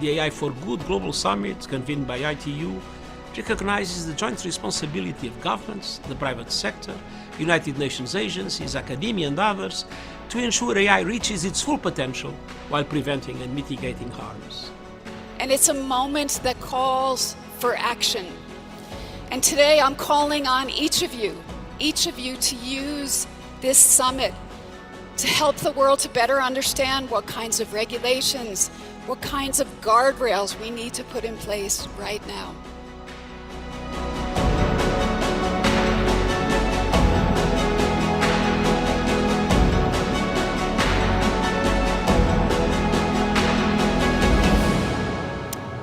The AI for Good Global Summit, convened by ITU, recognizes the joint responsibility of governments, the private sector, United Nations agencies, academia, and others to ensure AI reaches its full potential while preventing and mitigating harms. And it's a moment that calls for action. And today I'm calling on each of you to use this summit to help the world to better understand what kinds of regulations, what kinds of guardrails we need to put in place right now.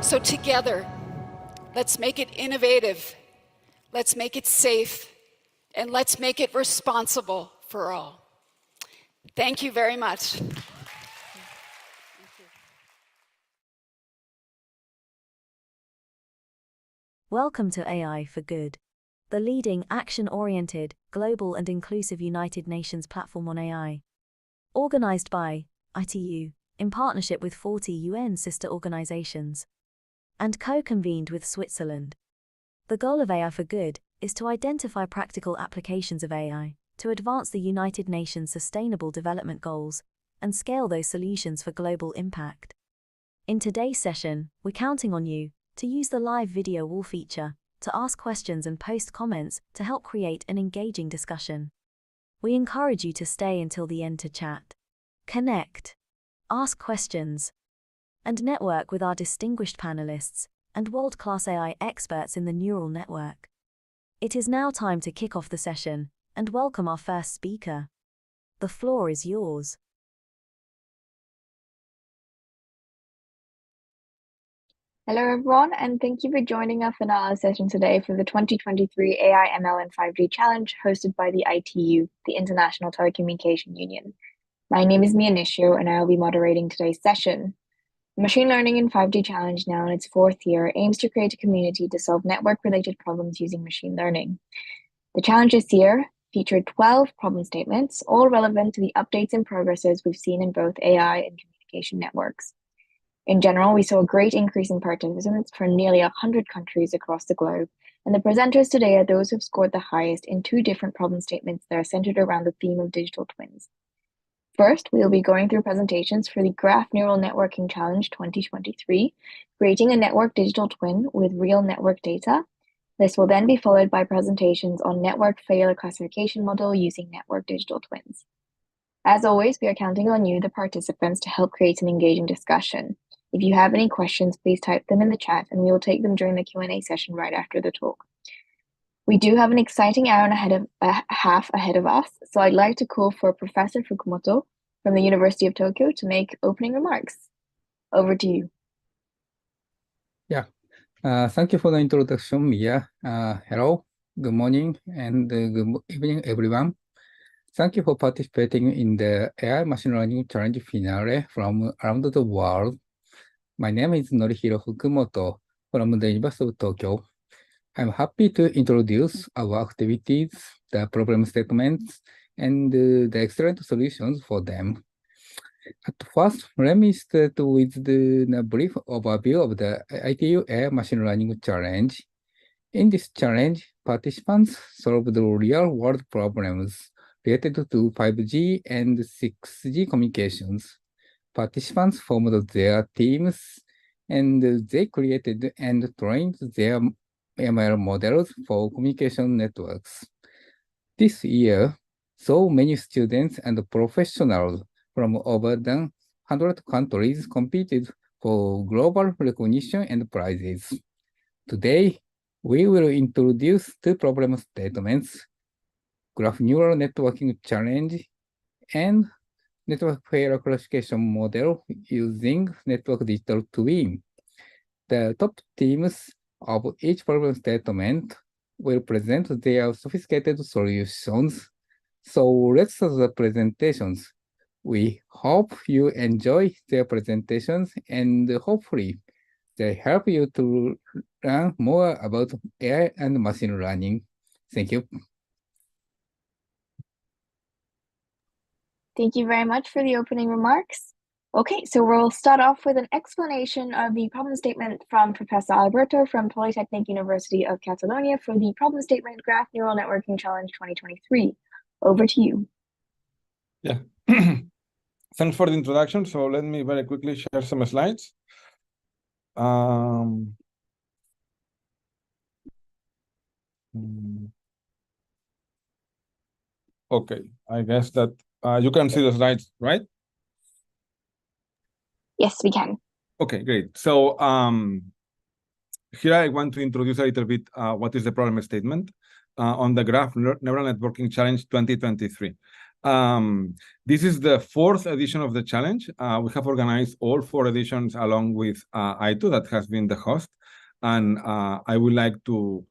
So together, let's make it innovative, let's make it safe, and let's make it responsible for all. Thank you very much. Welcome to AI for Good, the leading action-oriented, global and inclusive United Nations platform on AI. Organized by ITU, in partnership with 40 UN sister organizations, and co-convened with Switzerland. The goal of AI for Good is to identify practical applications of AI to advance the United Nations Sustainable Development Goals and scale those solutions for global impact. In today's session, we're counting on you to use the live video wall feature to ask questions and post comments to help create an engaging discussion. We encourage you to stay until the end to chat, connect, ask questions, and network with our distinguished panelists and world-class AI experts in the neural network. It is now time to kick off the session and welcome our first speaker. The floor is yours. Hello everyone, and thank you for joining us in our session today for the 2023 AI, ML and 5G Challenge hosted by the ITU, the International Telecommunication Union. My name is Mia Nishio, and I will be moderating today's session. The Machine Learning in 5G Challenge, now in its fourth year, aims to create a community to solve network-related problems using machine learning. The challenge this year featured 12 problem statements, all relevant to the updates and progresses we've seen in both AI and communication networks. In general, we saw a great increase in participants from nearly 100 countries across the globe, and the presenters today are those who've scored the highest in two different problem statements that are centered around the theme of digital twins. First, we will be going through presentations for the Graph Neural Networking Challenge 2023, creating a network digital twin with real network data. This will then be followed by presentations on network failure classification model using network digital twins. As always, we are counting on you, the participants, to help create an engaging discussion. If you have any questions, please type them in the chat and we will take them during the Q&A session right after the talk. We do have an exciting hour and a half ahead of us, so I'd like to call for Professor Fukumoto from the University of Tokyo to make opening remarks. Over to you. Yeah, thank you for the introduction, Mia. Hello, good morning, and good evening, everyone. Thank you for participating in the AI Machine Learning Challenge finale from around the world. My name is Norihiro Fukumoto from the University of Tokyo. I'm happy to introduce our activities, the problem statements, and the excellent solutions for them. At first, let me start with the brief overview of the ITU AI Machine Learning Challenge. In this challenge, participants solved real-world problems related to 5G and 6G communications. Participants formed their teams, and they created and trained their ML models for communication networks. This year, so many students and professionals from over 100 countries competed for global recognition and prizes. Today, we will introduce two problem statements: Graph Neural Networking Challenge and Network Failure Classification Model using Network Digital Twin. The top teams of each problem statement will present their sophisticated solutions. So let's start the presentations. We hope you enjoy their presentations and hopefully they help you to learn more about AI and machine learning. Thank you. Thank you very much for the opening remarks. Okay, so we'll start off with an explanation of the problem statement from Professor Alberto from Polytechnic University of Catalonia for the problem statement Graph Neural Networking Challenge 2023. Over to you. Yeah, thanks for the introduction. So let me very quickly share some slides. Okay, I guess that you can see the slides, right? Yes, we can. Okay, great. So here I want to introduce a little bit what is the problem statement on the Graph Neural Networking Challenge 2023. This is the 4th edition of the challenge. We have organized all 4 editions along with I2 that has been the host. And I would like to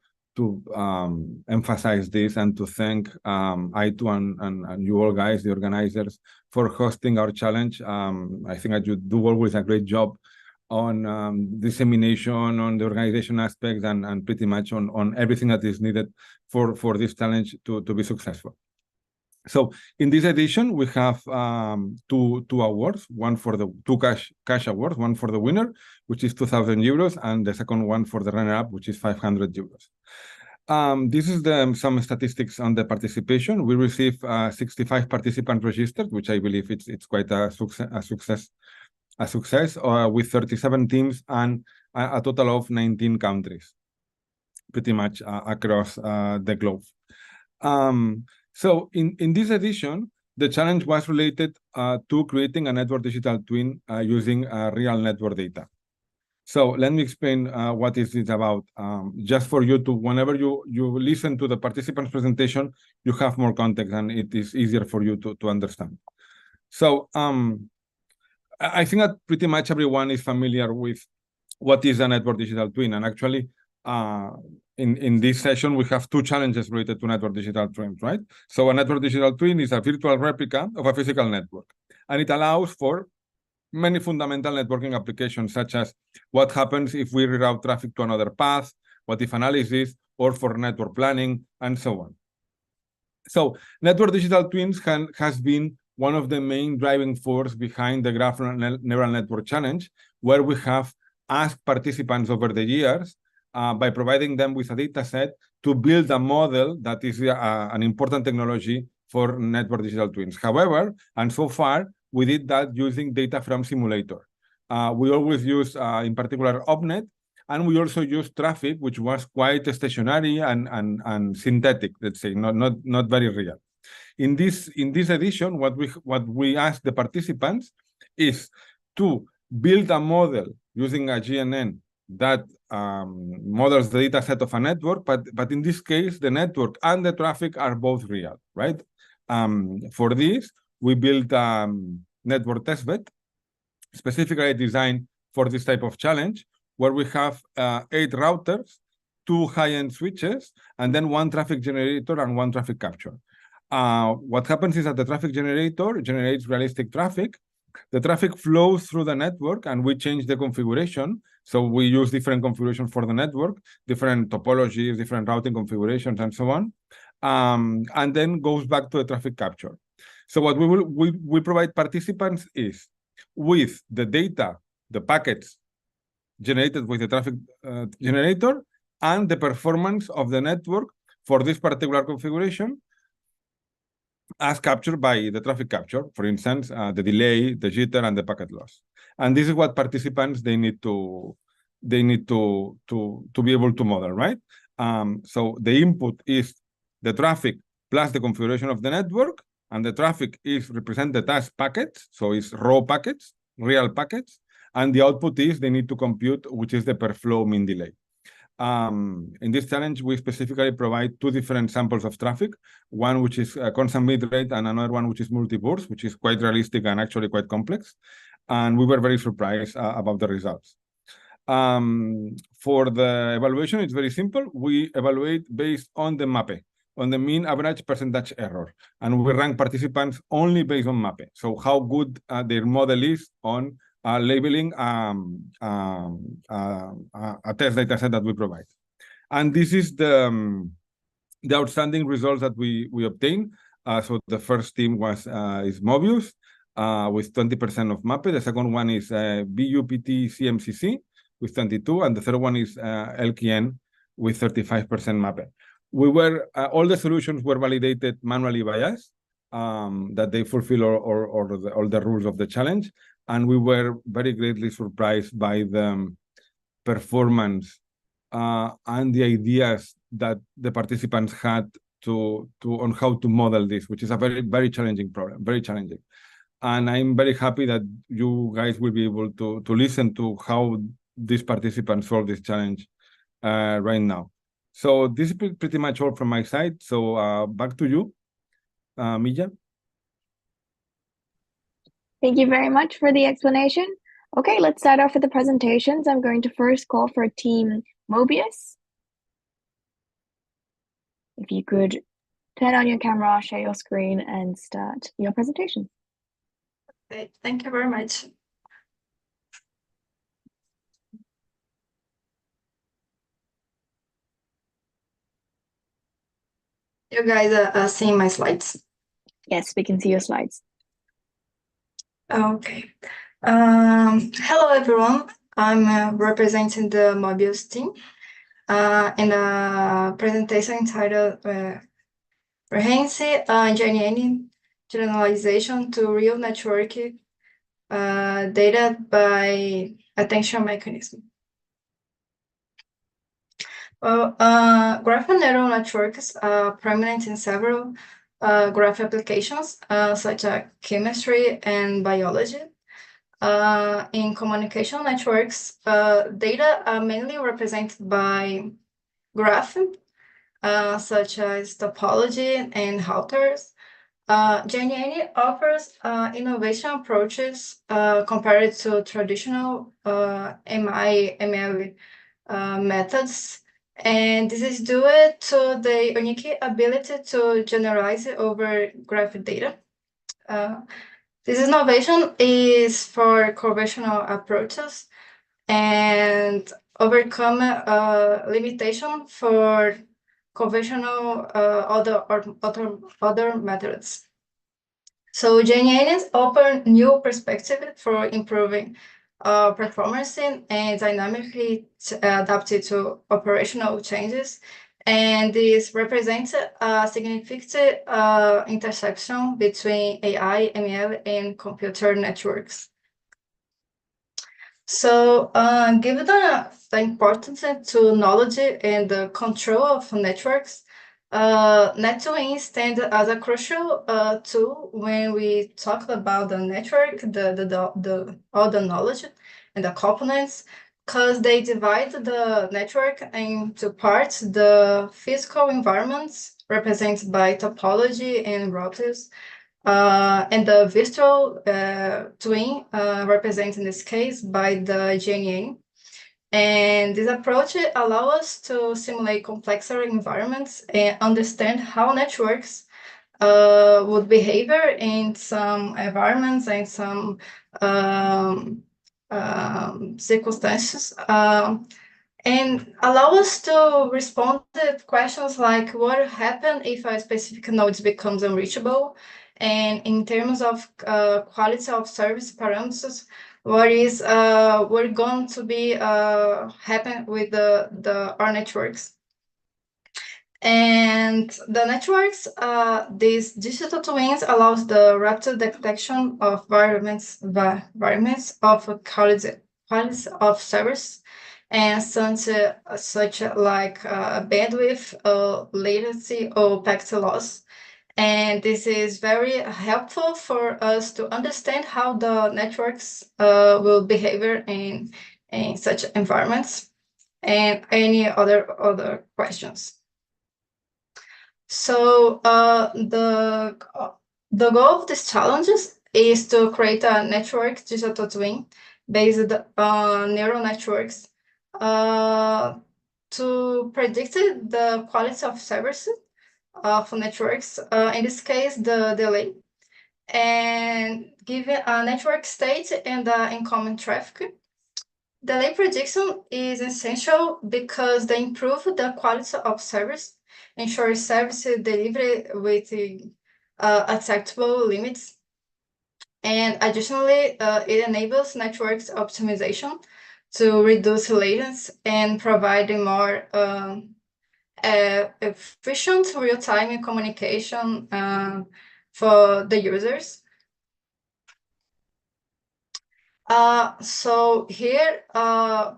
emphasize this and to thank I2 and you all guys, the organizers, for hosting our challenge. I think that you do always a great job on dissemination, on the organization aspects, and pretty much on everything that is needed for this challenge to be successful. So in this edition, we have two awards, one for the two cash awards, one for the winner, which is 2,000 euros, and the second one for the runner-up, which is 500 euros. This is some statistics on the participation. We received 65 participants registered, which I believe it's quite a success with 37 teams and a total of 19 countries, pretty much across the globe. So in this edition, the challenge was related to creating a network digital twin using real network data. So let me explain what is it about. Just for you to, whenever you listen to the participants' presentation, you have more context and it is easier for you to understand. So I think that pretty much everyone is familiar with what is a network digital twin. And actually, in this session, we have 2 challenges related to network digital twins, right? So a network digital twin is a virtual replica of a physical network. And it allows for many fundamental networking applications, such as what happens if we reroute traffic to another path, what if analysis, or for network planning, and so on. So network digital twins has been one of the main driving force behind the Graph Neural Network Challenge, where we have asked participants over the years by providing them with a data set to build a model that is an important technology for network digital twins. However, and so far, we did that using data from simulator. We always use, in particular, OpNet, and we also use traffic, which was quite stationary and synthetic, let's say, not very real. In this edition, what we ask the participants is to build a model using a GNN that models the data set of a network, but in this case, the network and the traffic are both real, right? For this, we built network testbed, specifically designed for this type of challenge, where we have 8 routers, 2 high-end switches, and then 1 traffic generator and 1 traffic capture. What happens is that the traffic generator generates realistic traffic. The traffic flows through the network, and we change the configuration. So we use different configurations for the network, different topologies, different routing configurations, and so on, and then goes back to the traffic capture. So what we provide participants is with the data, the packets generated with the traffic generator, and the performance of the network for this particular configuration, as captured by the traffic capture, for instance, the delay, the jitter, and the packet loss. And this is what participants they need to be able to model, right? So the input is the traffic plus the configuration of the network, and the traffic is represented as packets, so it's raw packets, real packets, and the output is they need to compute, which is the per flow mean delay. In this challenge, we specifically provide 2 different samples of traffic, one which is constant bitrate and another one which is multi-burst, which is quite realistic and actually quite complex. And we were very surprised about the results. For the evaluation, it's very simple. We evaluate based on the MAPE, on the mean average percentage error. And we rank participants only based on MAPE. So how good their model is on labeling a test data set that we provide. And this is the outstanding results that we obtained. So the first team is Mobius. with 20% of MAPE. The second one is BUPT-CMCC with 22, and the third one is LKN with 35% MAPE. All the solutions were validated manually by us, that they fulfill all the rules of the challenge, and we were very greatly surprised by the performance and the ideas that the participants had on how to model this, which is a very, very challenging problem, very challenging. And I'm very happy that you guys will be able to listen to how these participants solve this challenge right now. So this is pretty much all from my side. So back to you, Mija. Thank you very much for the explanation. Okay, let's start off with the presentations. I'm going to first call for Team Mobius. If you could turn on your camera, share your screen, and start your presentation. Okay, thank you very much. You guys are seeing my slides? Yes, we can see your slides. Okay. Hello, everyone. I'm representing the Mobius team in a presentation entitled Comprehensive GNN Generalization to Real Network Data by Attention Mechanism. Well, graph neural networks are prominent in several graph applications, such as chemistry and biology. In communication networks, data are mainly represented by graphs, such as topology and routers. GNN offers innovation approaches compared to traditional ML methods. And this is due to the unique ability to generalize over graph data. This innovation is for conventional approaches and overcome limitation for conventional other methods. So GNNs offer new perspective for improving performance and dynamically adapted to operational changes. And this represents a significant intersection between AI, ML, and computer networks. So given the importance to knowledge and the control of networks, NetTwin stands as a crucial tool when we talk about the network, all the knowledge and the components, because they divide the network into parts: the physical environments represented by topology and routers, and the virtual twin represented in this case by the GNN. And this approach allows us to simulate complexer environments and understand how networks would behave in some environments and some circumstances, and allow us to respond to questions like what happens if a specific node becomes unreachable, and in terms of quality of service parameters, what is going to be happen with our networks. And the networks, these digital twins allows the rapid detection of variants of quality of service, and such like bandwidth, latency, or packet loss. And this is very helpful for us to understand how the networks will behave in such environments, and any other questions. So the goal of these challenges is to create a network digital twin based on neural networks to predict the quality of service of networks, in this case, the delay, and given a network state and incoming traffic. Delay prediction is essential because they improve the quality of service, ensure service delivery with acceptable limits, And additionally, it enables networks optimization to reduce latency and provide a more efficient real-time communication for the users. So here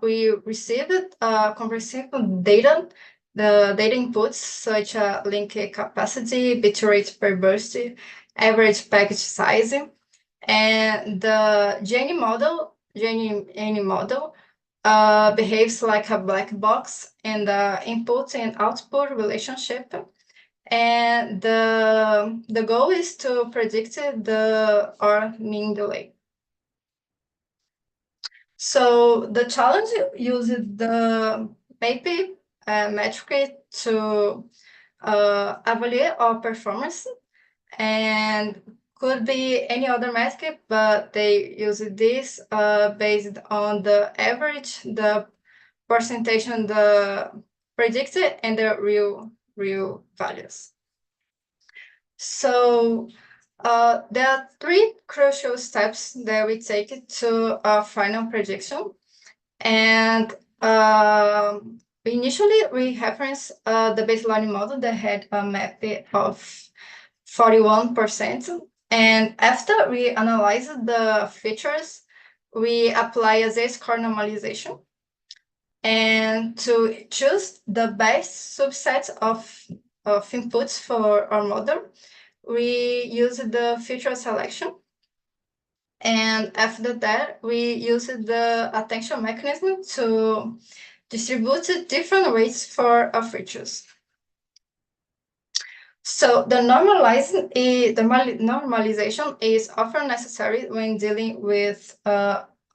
we received comprehensive data, the data inputs such as link capacity, bitrate per burst, average package size, and the GNN model behaves like a black box in the input and output relationship. And the goal is to predict the mean delay. So the challenge uses the MAPE metric to evaluate our performance, and could be any other metric, but they use this based on the average, the percentage, and the predicted, and the real values. So there are three crucial steps that we take to our final prediction. And initially, we reference the baseline model that had a MAPE of 41%. And after we analyze the features, we apply a z-score normalization. And to choose the best subset of inputs for our model, we use the feature selection. And after that, we use the attention mechanism to distribute different weights for our features. So the normalization is often necessary when dealing with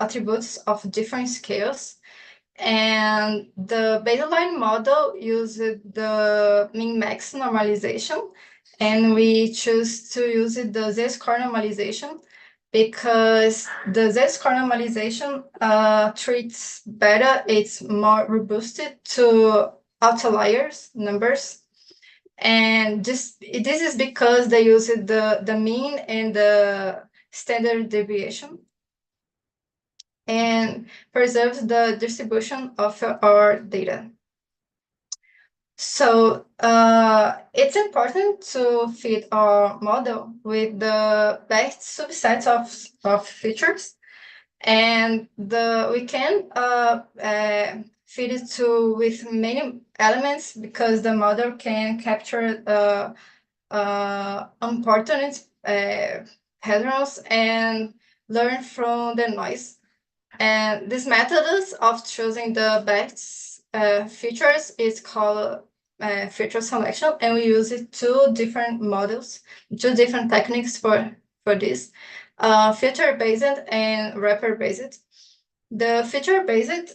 attributes of different scales. And the baseline model uses the min-max normalization, and we choose to use the z-score normalization because the z-score normalization treats better, it's more robust to outliers numbers. And this is because they use the mean and the standard deviation, and preserves the distribution of our data. So it's important to fit our model with the best subset of features, and we can fit it with many elements because the model can capture important patterns and learn from the noise. And this method of choosing the best features is called feature selection, and we use two different techniques for this, filter-based and wrapper-based. The filter-based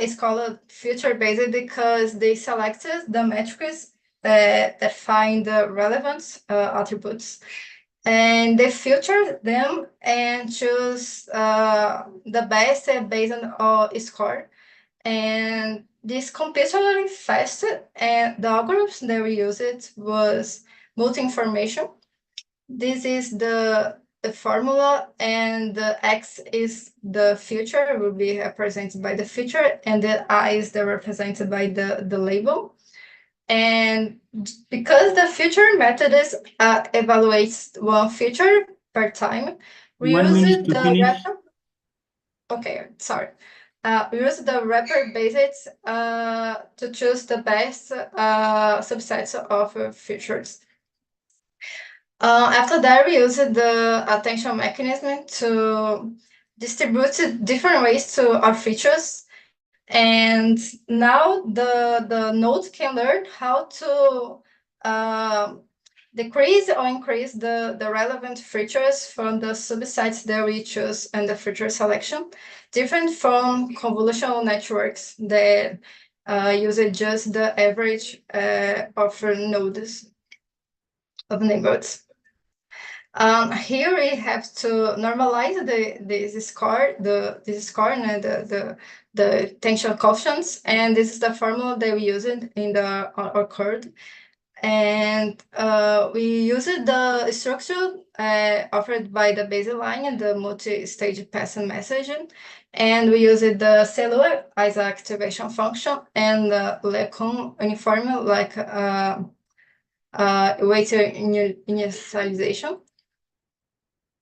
is called filter-based because they selected the metrics that find the relevant attributes, and they filter them and choose the best based on our score. And this computationally fast, and the algorithms that we used was multi-information. This is the formula, and the X is the feature, will be represented by the feature, and the I is represented by the label. And because the feature method evaluates one feature per time, we use the wrapper. Okay, sorry. We use the wrapper-based to choose the best subsets of features. After that, we use the attention mechanism to distribute different ways to our features. And now the node can learn how to decrease or increase the relevant features from the subsets that we choose in the feature selection, different from convolutional networks that use just the average of nodes of neighborhoods. Here we have to normalize this score and the attention coefficients, and this is the formula that we use in our code. And we used the structure offered by the baseline and the multi-stage pattern messaging, and we used the cellular as an activation function and the Lecon uniform like weighted initialization.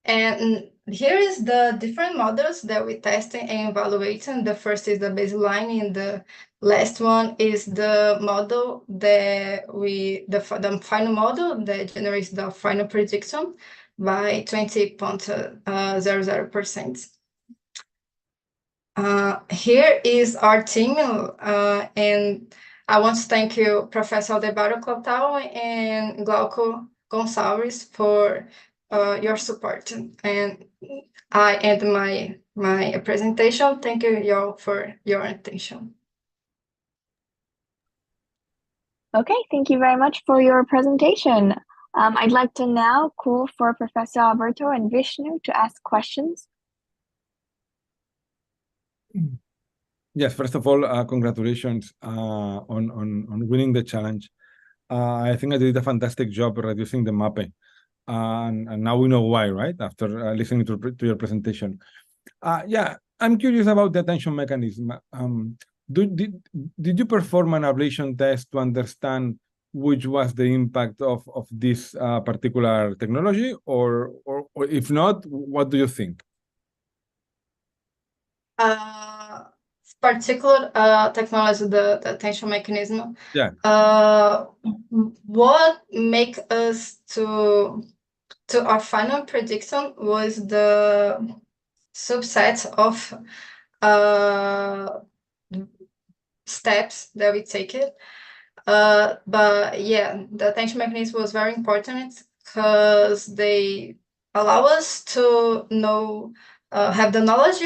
And here is the different models that we testing and evaluating. The first is the baseline, and the last one is the model that the final model that generates the final prediction by 20.00%. Here is our team, and I want to thank you, Professor Aldebardo Clotal and Glauco Gonçalves, for your support. And I end my presentation. Thank you all for your attention. Okay, thank you very much for your presentation. I'd like to now call for Professor Alberto and Vishnu to ask questions. Yes, first of all, congratulations on winning the challenge. I think I did a fantastic job reducing the MAPE. And now we know why, right? After listening to your presentation. Yeah, I'm curious about the attention mechanism. Did you perform an ablation test to understand which was the impact of this particular technology, or if not, what do you think? Particular technology, the attention mechanism. Yeah. What make us to our final prediction was the subset of steps that we take it. But yeah, the attention mechanism was very important because they allow us to know, have the knowledge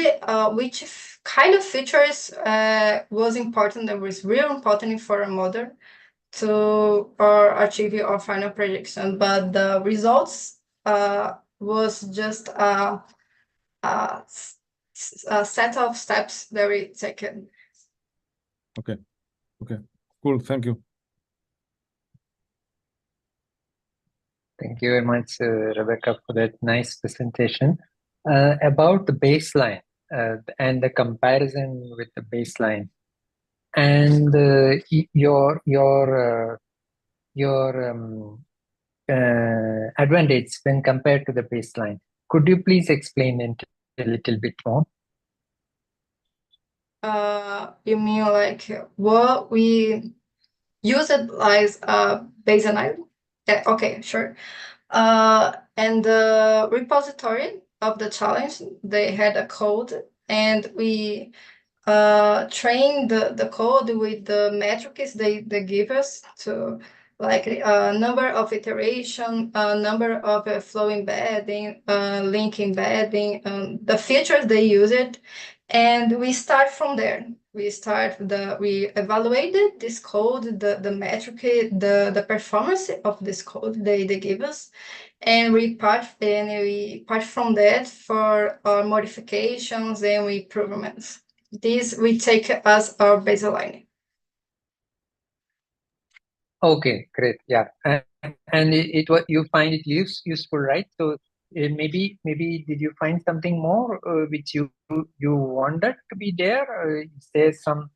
which kind of features was important and was real important for a model to achieve our final prediction. But the results was just a set of steps that we taken. Okay. Okay. Cool. Thank you. Thank you very much, Rebecca, for that nice presentation. About the baseline and the comparison with the baseline, and your advantage when compared to the baseline. Could you please explain it a little bit more? You mean like what we use it as a baseline? Yeah, okay, sure. And the repository of the challenge, they had a code, and we train the code with the metrics they give us to, like number of iteration, number of flow embedding, link embedding, the features they use it, and we start from there. We evaluated this code, the metric, the performance of this code they give us, and we part from that for our modifications and improvements. This we take as our baseline. Okay, great. Yeah, and you find it useful, right? So maybe did you find something more which you wanted to be there? Or is there some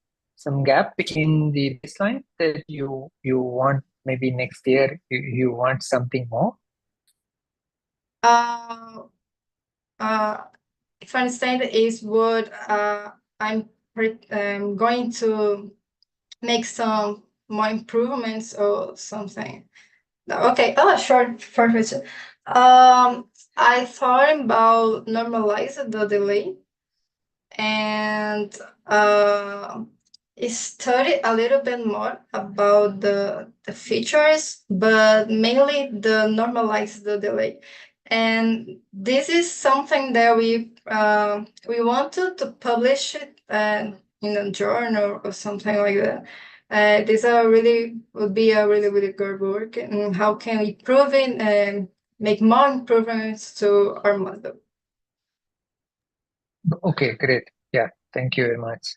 gap in the baseline that you want maybe next year you want something more? If I understand is what I'm going to make some more improvements or something. Okay. Oh, sure. Perfect. I thought about normalize the delay and study a little bit more about the features, but mainly the normalize the delay. And this is something that we wanted to publish it in a journal or something like that. This would be a really good work. And how can we improve it and make more improvements to our model? Okay, great. Yeah, thank you very much.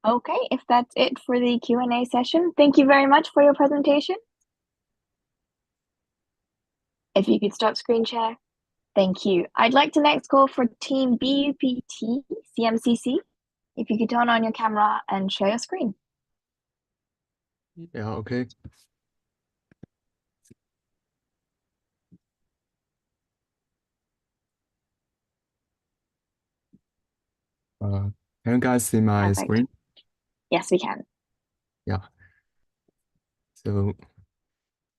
Okay, if that's it for the Q&A session, thank you very much for your presentation. If you could stop screen share. Thank you. I'd like to next call for Team BUPT CMCC. If you could turn on your camera and share your screen. Yeah, okay. Can you guys see my Perfect. screen? Yes, we can. Yeah. So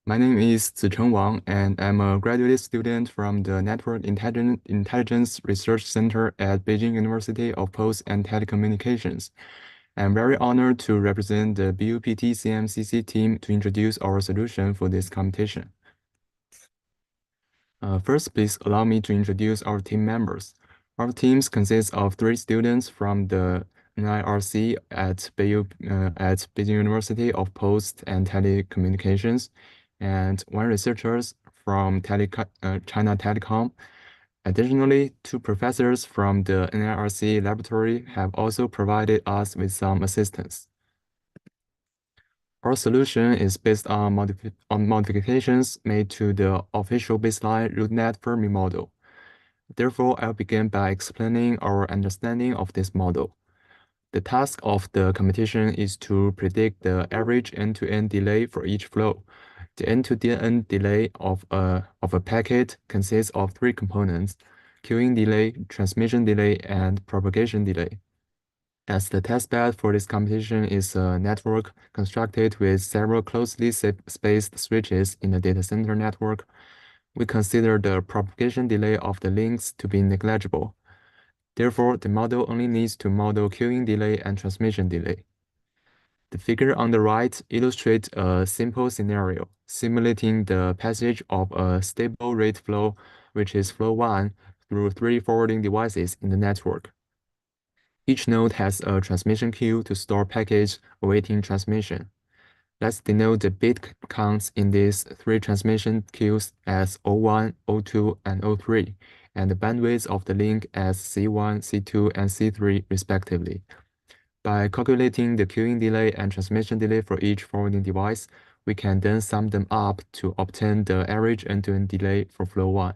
my name is Zicheng Wang, and I'm a graduate student from the Network Intelligence Research Center at Beijing University of Post and Telecommunications. I'm very honored to represent the BUPT CMCC team to introduce our solution for this competition. First, please allow me to introduce our team members. Our teams consist of 3 students from the NIRC at Beijing University of Post and Telecommunications, and 1 researcher from China Telecom. Additionally, 2 professors from the NIRC laboratory have also provided us with some assistance. Our solution is based on modifications made to the official baseline RootNet Fermi model. Therefore, I'll begin by explaining our understanding of this model. The task of the competition is to predict the average end-to-end delay for each flow. The end-to-end delay of a packet consists of 3 components: queuing delay, transmission delay, and propagation delay. As the testbed for this competition is a network constructed with several closely spaced switches in the data center network, we consider the propagation delay of the links to be negligible. Therefore, the model only needs to model queuing delay and transmission delay. The figure on the right illustrates a simple scenario, simulating the passage of a stable rate flow, which is flow 1, through 3 forwarding devices in the network. Each node has a transmission queue to store packets awaiting transmission. Let's denote the bit counts in these 3 transmission queues as O1, O2, and O3, and the bandwidth of the link as C1, C2, and C3 respectively. By calculating the queuing delay and transmission delay for each forwarding device, we can then sum them up to obtain the average end-to-end delay for flow 1.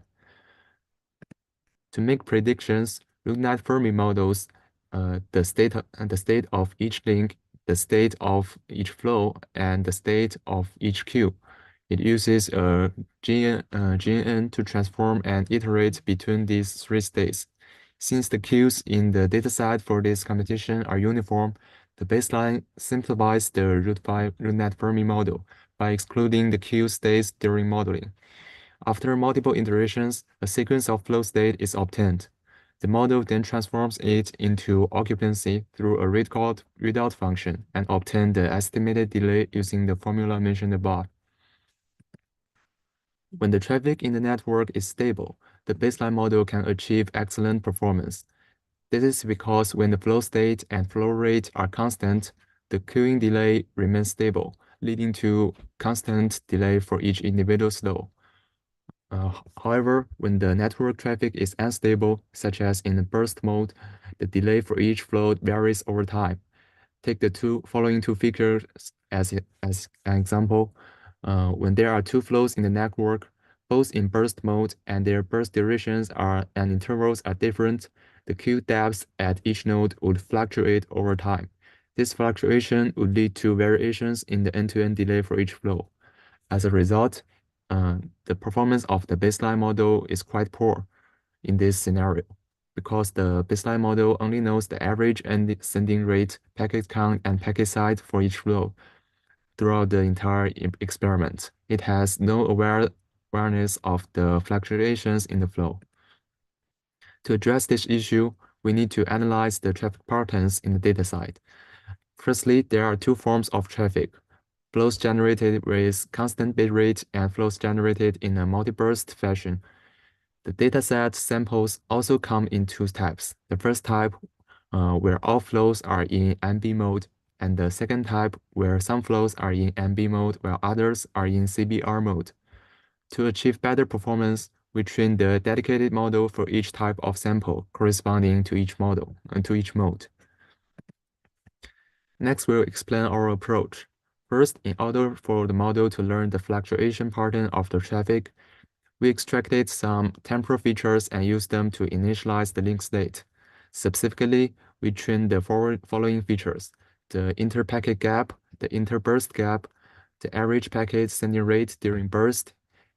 To make predictions, RootNet Fermi models the state of each link, the state of each flow, and the state of each queue. It uses a GNN to transform and iterate between these 3 states. Since the queues in the dataset for this competition are uniform, the baseline simplifies the RootNet Fermi model by excluding the queue states during modeling. After multiple iterations, a sequence of flow state is obtained. The model then transforms it into occupancy through a readout function and obtain the estimated delay using the formula mentioned above. When the traffic in the network is stable, the baseline model can achieve excellent performance. This is because when the flow state and flow rate are constant, the queuing delay remains stable, leading to constant delay for each individual flow. However, when the network traffic is unstable, such as in the burst mode, the delay for each flow varies over time. Take the following two figures as an example. When there are 2 flows in the network, both in burst mode and their burst durations and intervals are different, the queue depths at each node would fluctuate over time. This fluctuation would lead to variations in the end-to-end delay for each flow. As a result, the performance of the baseline model is quite poor in this scenario because the baseline model only knows the average and sending rate, packet count, and packet size for each flow throughout the entire experiment. It has no awareness of the fluctuations in the flow. To address this issue, we need to analyze the traffic patterns in the dataset. Firstly, there are 2 forms of traffic: flows generated with constant bitrate and flows generated in a multi-burst fashion. The dataset samples also come in 2 types. The first type, where all flows are in MB mode, and the second type, where some flows are in MB mode while others are in CBR mode. To achieve better performance, we train the dedicated model for each type of sample corresponding to each model and to each mode. Next, we'll explain our approach. First, in order for the model to learn the fluctuation pattern of the traffic, we extracted some temporal features and used them to initialize the link state. Specifically, we trained the following features: the inter-packet gap, the inter-burst gap, the average packet sending rate during burst,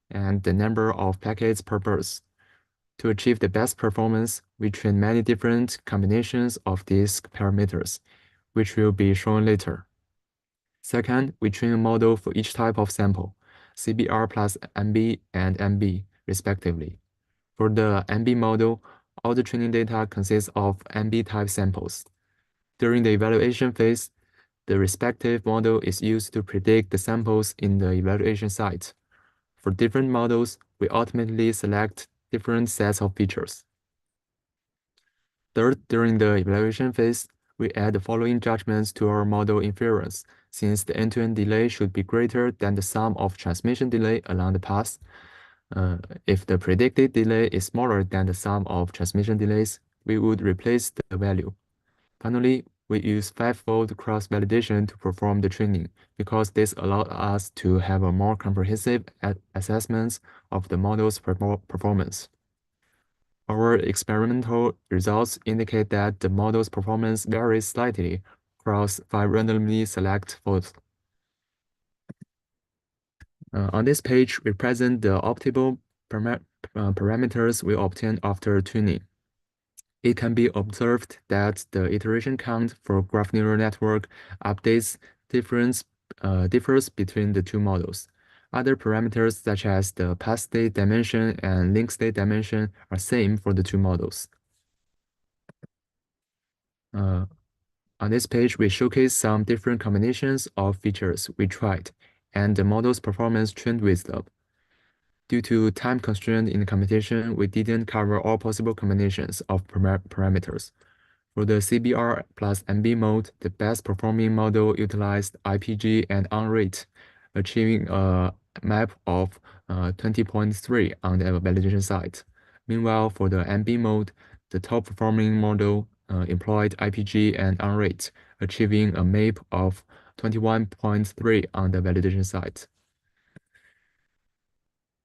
and the number of packets per burst. To achieve the best performance, we trained many different combinations of these parameters, which will be shown later. Second, we train a model for each type of sample, CBR plus MB and MB, respectively. For the MB model, all the training data consists of MB-type samples. During the evaluation phase, the respective model is used to predict the samples in the evaluation site. For different models, we ultimately select different sets of features. Third, during the evaluation phase, we add the following judgments to our model inference, since the end-to-end delay should be greater than the sum of transmission delay along the path. If the predicted delay is smaller than the sum of transmission delays, we would replace the value. Finally, we use 5-fold cross-validation to perform the training, because this allowed us to have a more comprehensive assessment of the model's performance. Our experimental results indicate that the model's performance varies slightly across 5 randomly selected folds. On this page, we present the optimal parameters we obtained after tuning. It can be observed that the iteration count for graph neural network updates differs between the two models. Other parameters such as the path state dimension and link state dimension are same for the two models. On this page, we showcase some different combinations of features we tried, and the model's performance trained with them. Due to time constraint in the competition, we didn't cover all possible combinations of parameters. For the CBR plus MB mode, the best performing model utilized IPG and on-rate, achieving a map of 20.3 on the validation side. Meanwhile, for the MB mode, the top performing model employed IPG and on-rate, achieving a map of 21.3 on the validation side.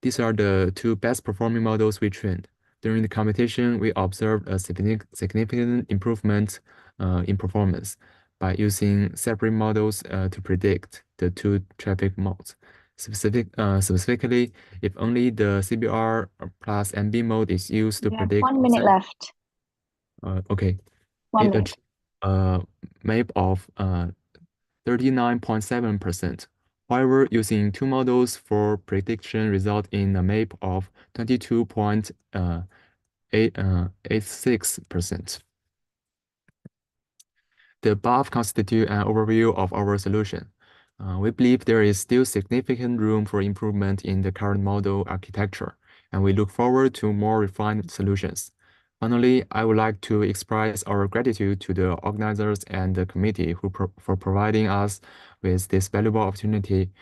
These are the two best performing models we trained. During the competition, we observed a significant improvement in performance by using separate models to predict the two traffic modes. Specifically, if only the CBR plus MB mode is used to predict. 1 minute left. Okay. 1 minute. A map of 39.7%. However, using two models for prediction result in a map of 22.86%. The above constitute an overview of our solution. We believe there is still significant room for improvement in the current model architecture, and we look forward to more refined solutions. Finally, I would like to express our gratitude to the organizers and the committee for providing us with this valuable opportunity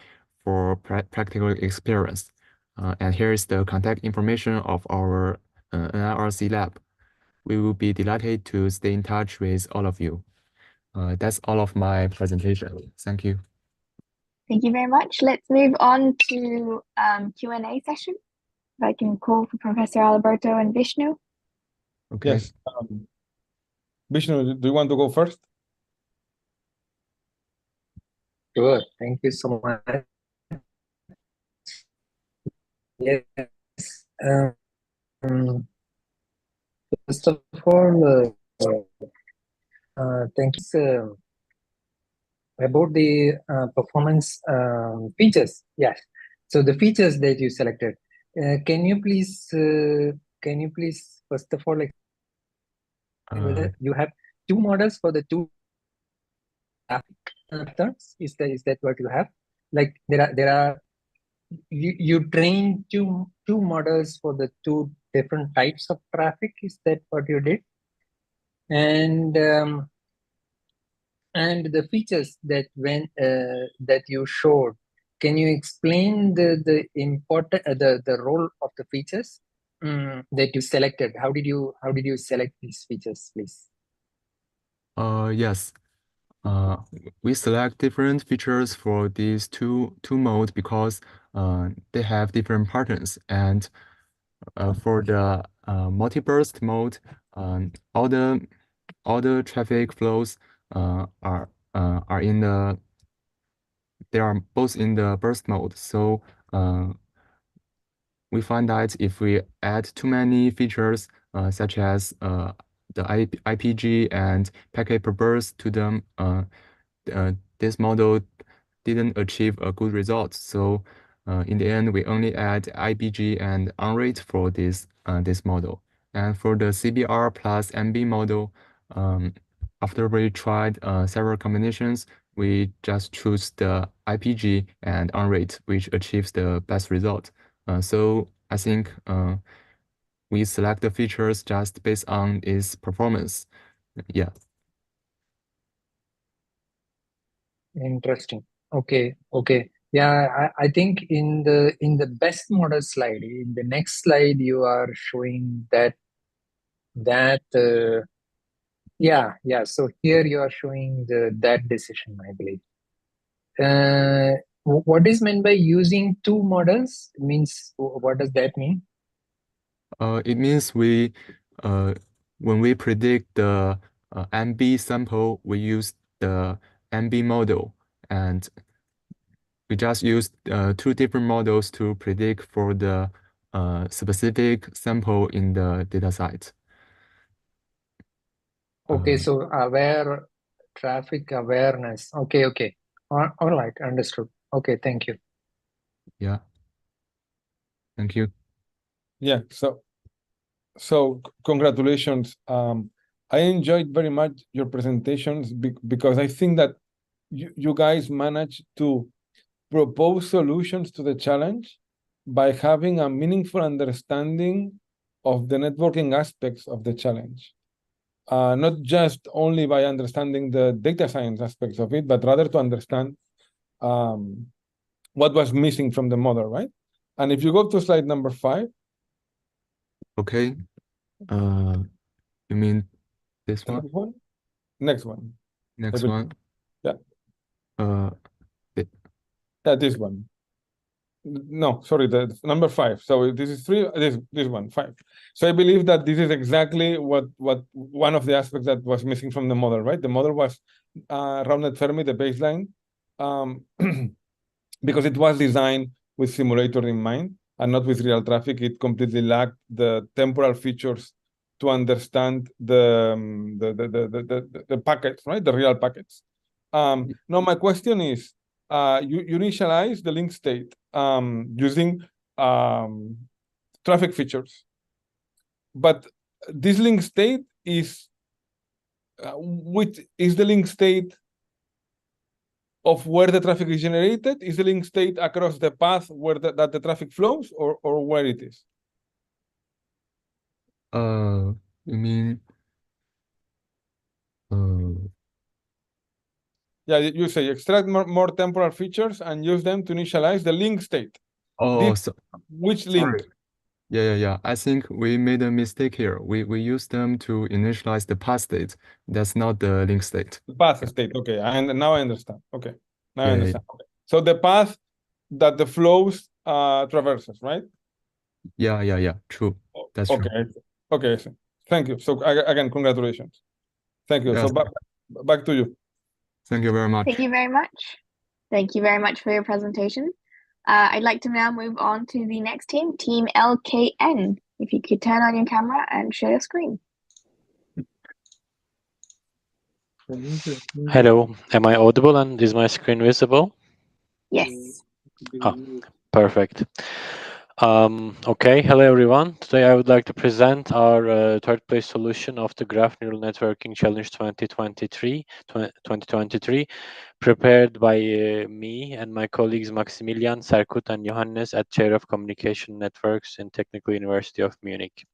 for practical experience. And here is the contact information of our NIRC lab. We will be delighted to stay in touch with all of you. That's all of my presentation. Thank you. Thank you very much. Let's move on to Q&A session. If I can call for Professor Alberto and Vishnu. Okay. Yes. Vishnu, do you want to go first? Sure. Thank you so much. Yes. First of all, thank you about the performance features. Yes. So the features that you selected, can you please first of all whether you have two models for the two methods? Is that what you have? Like there are you train two models for the two different types of traffic. Is that what you did? And the features that that you showed, can you explain the important the role of the features that you selected? How did you select these features, please? Yes. We select different features for these two modes because they have different patterns. And for the multi-burst mode, all the traffic flows are in the they are both in the burst mode. So we find that if we add too many features, such as the IPG and packet per burst to them, this model didn't achieve a good result. So in the end, we only add IPG and on-rate for this model. And for the CBR plus MB model, after we tried several combinations, we just choose the IPG and on-rate, which achieves the best result. So I think we select the features just based on its performance. Yeah. Interesting. Okay. Yeah, I think in the best model slide, in the next slide, you are showing that yeah. So here you are showing that decision, I believe. What is meant by using two models? Means what does that mean? It means we when we predict the MB sample, we use the MB model, and we just use two different models to predict for the specific sample in the dataset. Okay, so traffic awareness. Okay. All right, understood. Okay, thank you. Yeah. Thank you. Yeah. So congratulations. I enjoyed very much your presentations because I think that you guys managed to propose solutions to the challenge by having a meaningful understanding of the networking aspects of the challenge. Not just only by understanding the data science aspects of it, but rather to understand what was missing from the model, right? And if you go to slide number 5. Okay. You mean this one? Next one. Next one. Yeah. Yeah, this one. No, sorry, the number 5. So this is 3. This one 5. So I believe that this is exactly what one of the aspects that was missing from the model, right? The model was rounded Fermi, the baseline, because it was designed with simulator in mind and not with real traffic. It completely lacked the temporal features to understand the packets, right? The real packets. Now my question is, you initialize the link state using traffic features, but this link state is which is the link state of where the traffic is generated? Is the link state across the path where that the traffic flows, or where it is? You mean yeah, you say extract more temporal features and use them to initialize the link state. Which link? Sorry. Yeah. I think we made a mistake here. We used them to initialize the path state. That's not the link state. The path state. Okay, now I understand. Okay, now I Yeah. understand. Okay. So the path that the flows traverses, right? Yeah. True. That's okay. true. Okay. Thank you. So again, congratulations. Thank you. Yes. So back to you. Thank you very much. Thank you very much. Thank you very much for your presentation. I'd like to now move on to the next team, Team LKN. If you could turn on your camera and share your screen. Hello, am I audible and is my screen visible? Yes. Oh, perfect. Okay, hello everyone. Today I would like to present our third place solution of the Graph Neural Networking Challenge 2023, prepared by me and my colleagues Maximilian, Serkut, and Johannes at Chair of Communication Networks in Technical University of Munich.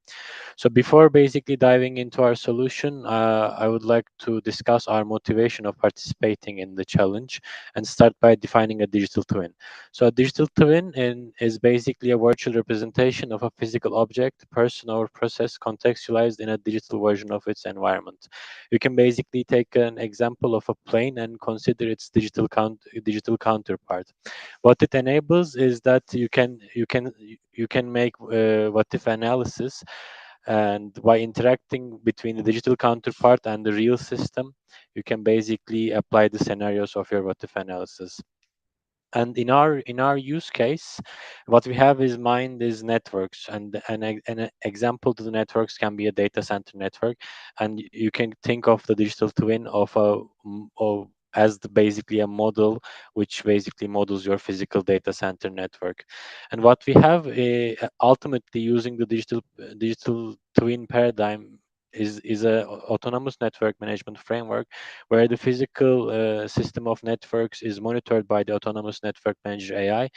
So before basically diving into our solution, I would like to discuss our motivation of participating in the challenge and start by defining a digital twin. So a digital twin is basically a virtual representation of a physical object, person, or process contextualized in a digital version of its environment. You can basically take an example of a plane and consider its digital counterpart. What it enables is that you can make what if analysis, and by interacting between the digital counterpart and the real system, you can basically apply the scenarios of your what if analysis. And in our use case, what we have is mind is networks, and an example to the networks can be a data center network, and you can think of the digital twin of as basically a model which basically models your physical data center network. And what we have ultimately using the digital twin paradigm is a autonomous network management framework where the physical system of networks is monitored by the autonomous network manager AI,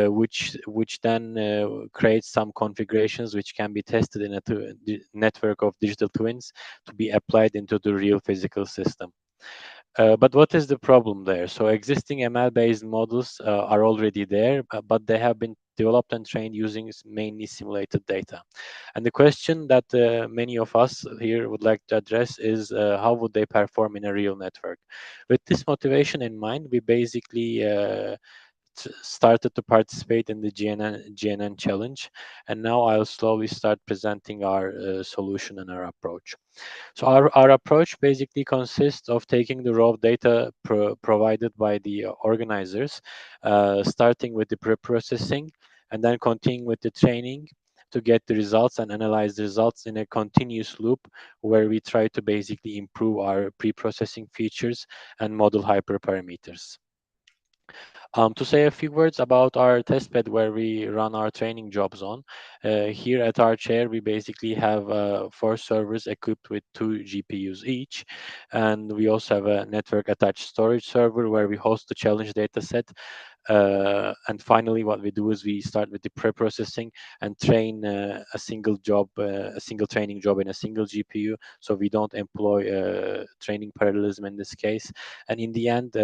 which then creates some configurations which can be tested in a network of digital twins to be applied into the real physical system. But what is the problem there? So existing ML-based models are already there, but they have been developed and trained using mainly simulated data. And the question that many of us here would like to address is how would they perform in a real network? With this motivation in mind, we basically started to participate in the GNN challenge, and now I'll slowly start presenting our solution and our approach. So our approach basically consists of taking the raw data provided by the organizers, starting with the pre-processing, and then continuing with the training to get the results and analyze the results in a continuous loop where we try to basically improve our pre-processing features and model hyperparameters. To say a few words about our testbed where we run our training jobs on, here at our chair, we basically have 4 servers equipped with 2 GPUs each. And we also have a network attached storage server where we host the challenge dataset. And finally, what we do is we start with the pre-processing and train a single training job in a single GPU. So we don't employ training parallelism in this case. And in the end,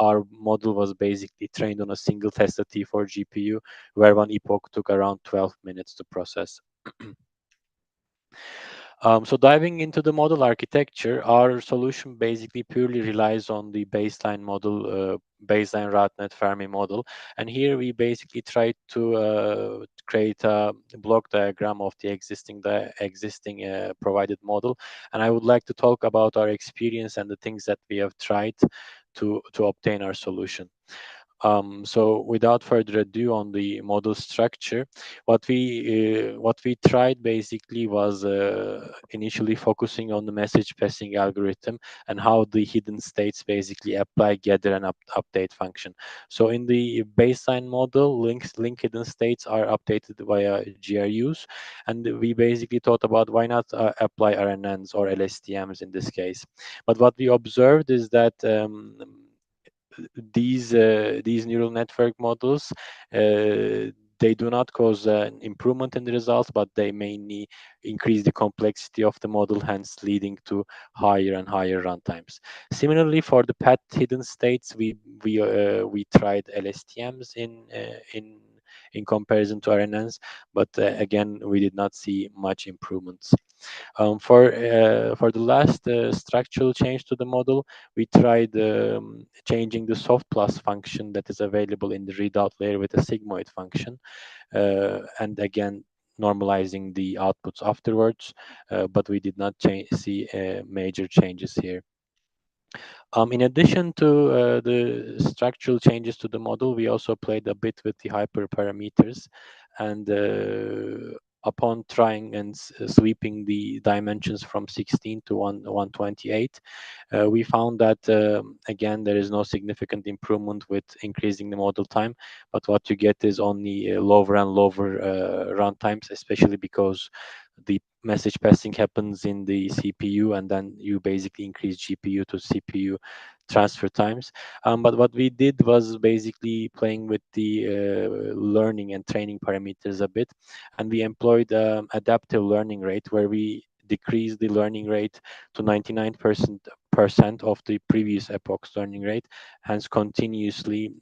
our model was basically trained on a single tested T4 GPU, where one epoch took around 12 minutes to process. So diving into the model architecture, our solution basically purely relies on the baseline model, baseline RouteNet Fermi model. And here we basically try to create a block diagram of the existing provided model. And I would like to talk about our experience and the things that we have tried to obtain our solution. So without further ado on the model structure, what we tried basically was initially focusing on the message passing algorithm and how the hidden states basically apply gather and update function. So in the baseline model, link hidden states are updated via GRUs, and we basically thought about why not apply RNNs or LSTMs in this case. But what we observed is that these neural network models they do not cause an improvement in the results, but they mainly increase the complexity of the model, hence leading to higher and higher runtimes. Similarly, for the path hidden states, we tried LSTMs in comparison to RNNs, but again we did not see much improvements. For the last structural change to the model, we tried changing the soft plus function that is available in the readout layer with a sigmoid function, and again normalizing the outputs afterwards, but we did not see major changes here. In addition to the structural changes to the model, we also played a bit with the hyperparameters, and upon trying and sweeping the dimensions from 16 to 128, we found that again there is no significant improvement with increasing the model time, but what you get is only lower and lower run times, especially because the message passing happens in the CPU, and then you basically increase GPU to CPU transfer times. But what we did was basically playing with the learning and training parameters a bit, and we employed adaptive learning rate, where we decrease the learning rate to 99% of the previous epoch's learning rate, hence continuously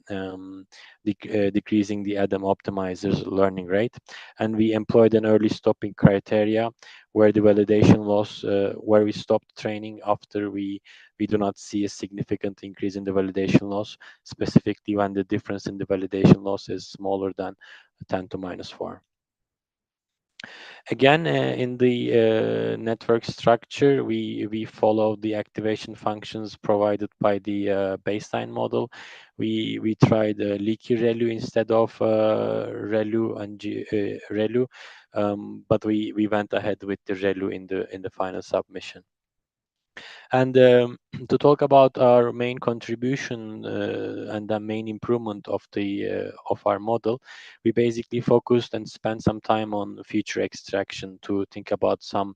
decreasing the Adam optimizer's learning rate. And we employed an early stopping criteria, where the validation loss, where we stopped training after we do not see a significant increase in the validation loss, specifically when the difference in the validation loss is smaller than 10 to minus 4. Again, in the network structure, we follow the activation functions provided by the baseline model. We tried leaky ReLU instead of ReLU and ReLU, but we went ahead with the ReLU in the final submission. And to talk about our main contribution and the main improvement of our model, we basically focused and spent some time on feature extraction to think about some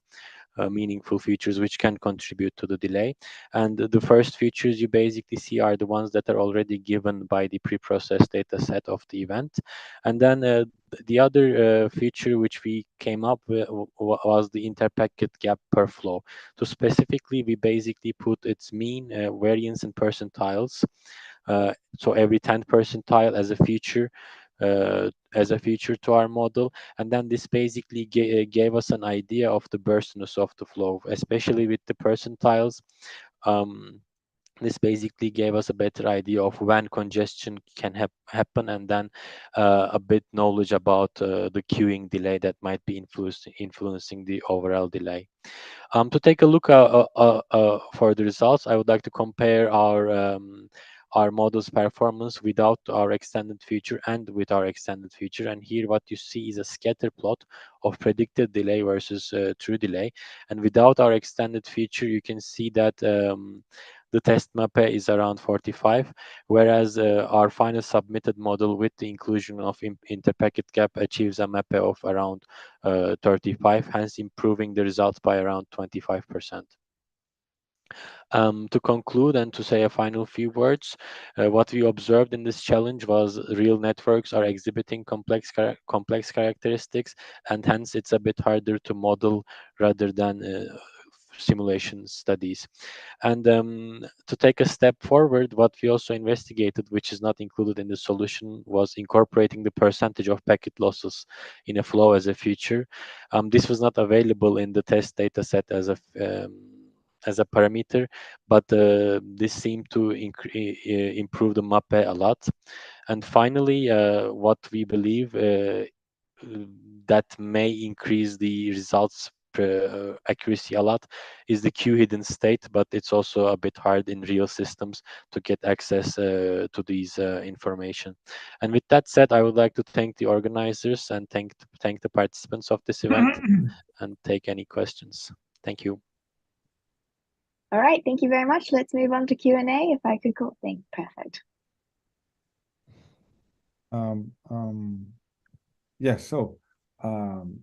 meaningful features which can contribute to the delay. And the first features you basically see are the ones that are already given by the pre-processed data set of the event. And then the other feature which we came up with was the interpacket gap per flow. So specifically, we basically put its mean, variance, and percentiles. So every 10th percentile as a feature to our model, and then this basically gave us an idea of the burstness of the flow, especially with the percentiles. This basically gave us a better idea of when congestion can happen, and then a bit knowledge about the queuing delay that might be influencing the overall delay. To take a look for the results, I would like to compare our model's performance without our extended feature and with our extended feature. And here what you see is a scatter plot of predicted delay versus true delay. And without our extended feature, you can see that the test MAPE is around 45, whereas our final submitted model with the inclusion of interpacket gap achieves a MAPE of around 35, hence improving the results by around 25%. To conclude and to say a final few words, what we observed in this challenge was real networks are exhibiting complex characteristics, and hence it's a bit harder to model rather than simulation studies. And to take a step forward, what we also investigated, which is not included in the solution, was incorporating the percentage of packet losses in a flow as a feature. This was not available in the test data set as a parameter, but this seemed to improve the MAPE a lot. And finally, what we believe that may increase the results accuracy a lot is the queue hidden state, but it's also a bit hard in real systems to get access to these information. And with that said, I would like to thank the organizers and thank the participants of this event and take any questions. Thank you. All right, thank you very much. Let's move on to Q&A. If I could go, perfect. Yes, so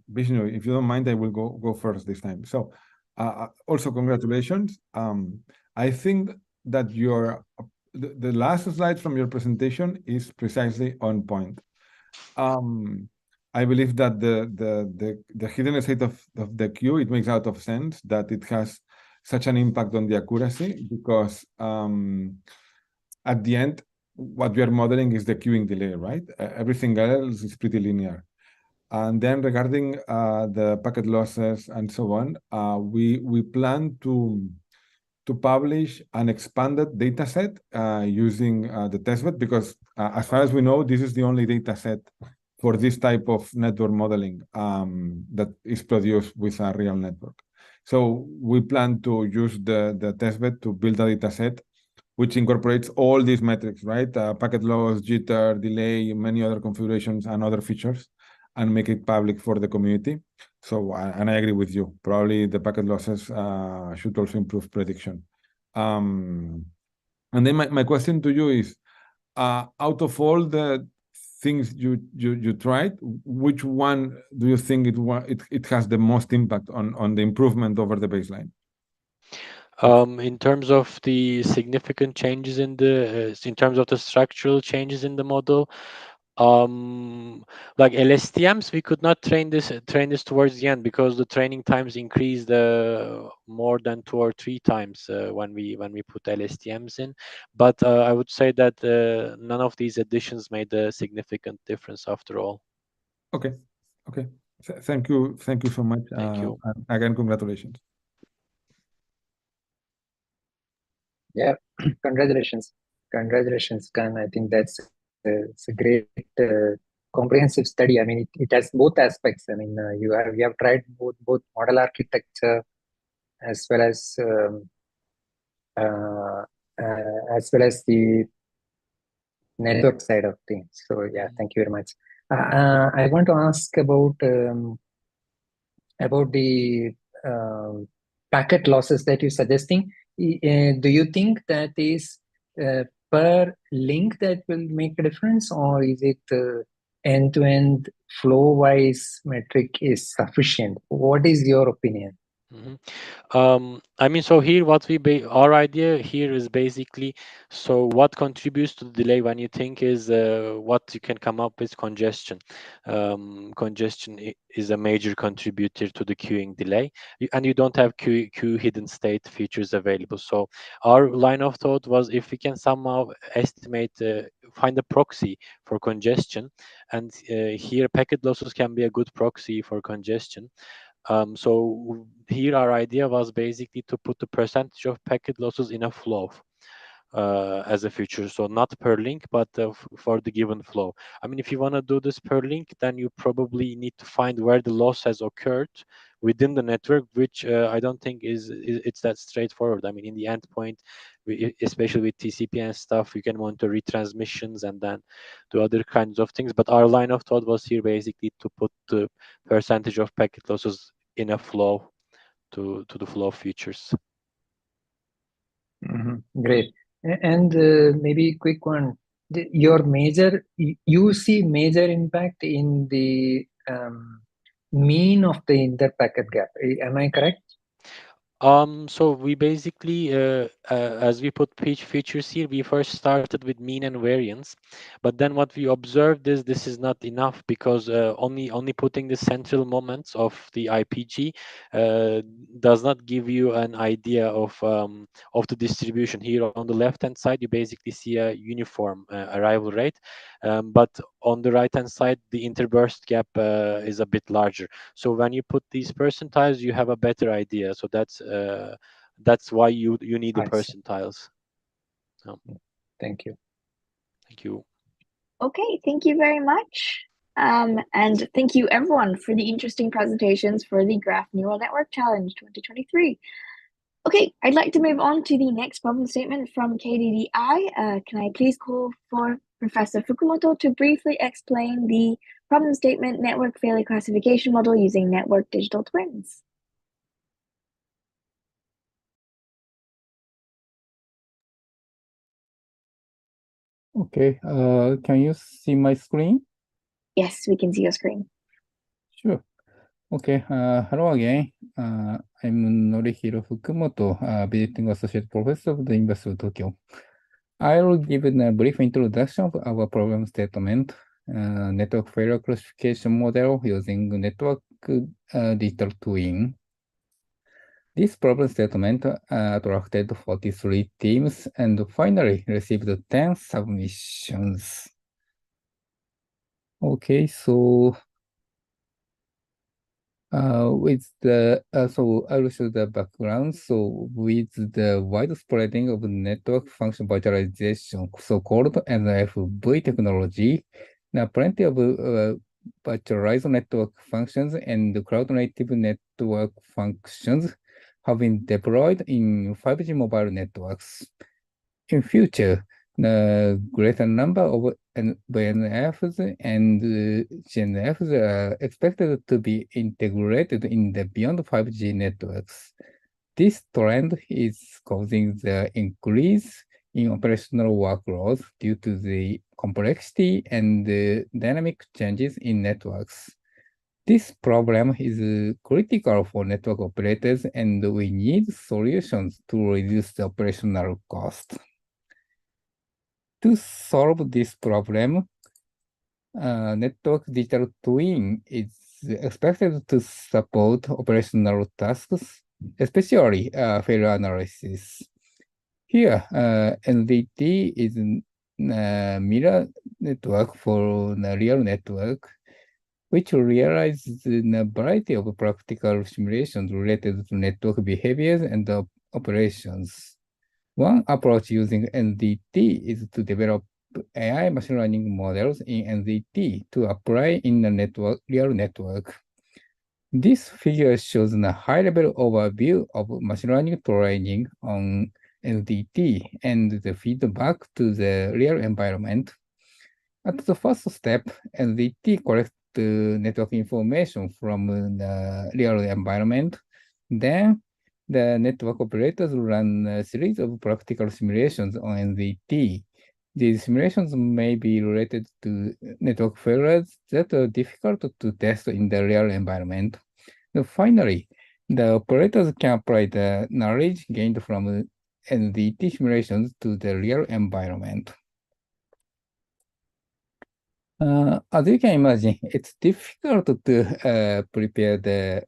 Vishnu, if you don't mind, I will go first this time. So also congratulations. I think that the last slide from your presentation is precisely on point. I believe that the hidden state of the queue, it makes out of sense that it has such an impact on the accuracy, because at the end, what we are modeling is the queuing delay, right? Everything else is pretty linear. And then regarding the packet losses and so on, we plan to publish an expanded data set using the testbed, because as far as we know, this is the only data set for this type of network modeling that is produced with a real network. So we plan to use the testbed to build a data set which incorporates all these metrics, right? Packet loss, jitter, delay, many other configurations and other features, and make it public for the community. So, and I agree with you. Probably the packet losses should also improve prediction. And then my question to you is, out of all the things you tried, which one do you think it has the most impact on the improvement over the baseline? In terms of the significant changes in the structural changes in the model, like LSTMs, we could not train this towards the end because the training times increased more than 2 or 3 times when we put LSTMs in. But I would say that none of these additions made a significant difference after all. Okay. Thank you so much. Thank you. And again, congratulations. Yeah, congratulations, Khan. I think that's it's a great comprehensive study. I mean, it has both aspects. I mean, you have tried both model architecture as well as the network side of things. So yeah, thank you very much. I want to ask about the packet losses that you're suggesting. Do you think that is per link that will make a difference, or is it end-to-end flow-wise metric is sufficient? What is your opinion? I mean, so here our idea here is basically, so what contributes to the delay when you think is what you can come up with congestion. Congestion is a major contributor to the queuing delay, and you don't have queue hidden state features available. So our line of thought was if we can somehow estimate, find a proxy for congestion, and here packet losses can be a good proxy for congestion. So here our idea was basically to put the percentage of packet losses in a flow as a feature. So not per link, but for the given flow. I mean, if you want to do this per link, then you probably need to find where the loss has occurred within the network, which I don't think it's that straightforward. I mean, in the endpoint, especially with TCP and stuff, you can monitor retransmissions and then do other kinds of things. But our line of thought was here basically to put the percentage of packet losses in a flow to the flow features. Great. And maybe quick one. You see major impact in the mean of the inter-packet gap. Am I correct? So we basically, as we put features here, we first started with mean and variance, but then what we observed is this is not enough because only putting the central moments of the IPG does not give you an idea of the distribution. Here on the left-hand side, you basically see a uniform arrival rate, but on the right-hand side, the interburst gap is a bit larger. So when you put these percentiles, you have a better idea. So that's why you need the percentiles. So, thank you. Thank you. Okay, thank you very much. And thank you everyone for the interesting presentations for the Graph Neural Network Challenge 2023. Okay, I'd like to move on to the next problem statement from KDDI. Can I please call for Professor Fukumoto to briefly explain the problem statement network failure classification model using network digital twins? Okay, can you see my screen? Yes, we can see your screen. Sure. Okay, hello again. I'm Norihiro Fukumoto, visiting associate professor of the University of Tokyo. I'll give a brief introduction of our problem statement, network failure classification model using network digital twin. This problem statement attracted 43 teams and finally received 10 submissions. Okay, so with the so I will show the background. So with the widespreading of network function virtualization, so-called NFV technology, now plenty of virtualized network functions and cloud-native network functions have been deployed in 5G mobile networks. In future, the greater number of VNFs and GNFs are expected to be integrated in the beyond 5G networks. This trend is causing the increase in operational workloads due to the complexity and the dynamic changes in networks. This problem is critical for network operators, and we need solutions to reduce the operational cost. To solve this problem, Network Digital Twin is expected to support operational tasks, especially failure analysis. Here, NDT is a mirror network for the real network, which realizes a variety of practical simulations related to network behaviors and operations. One approach using NDT is to develop AI machine learning models in NDT to apply in the real network. This figure shows a high-level overview of machine learning training on NDT and the feedback to the real environment. At the first step, NDT collects the network information from the real environment. Then, the network operators run a series of practical simulations on NDT. These simulations may be related to network failures that are difficult to test in the real environment. And finally, the operators can apply the knowledge gained from NDT simulations to the real environment. As you can imagine, it's difficult to prepare the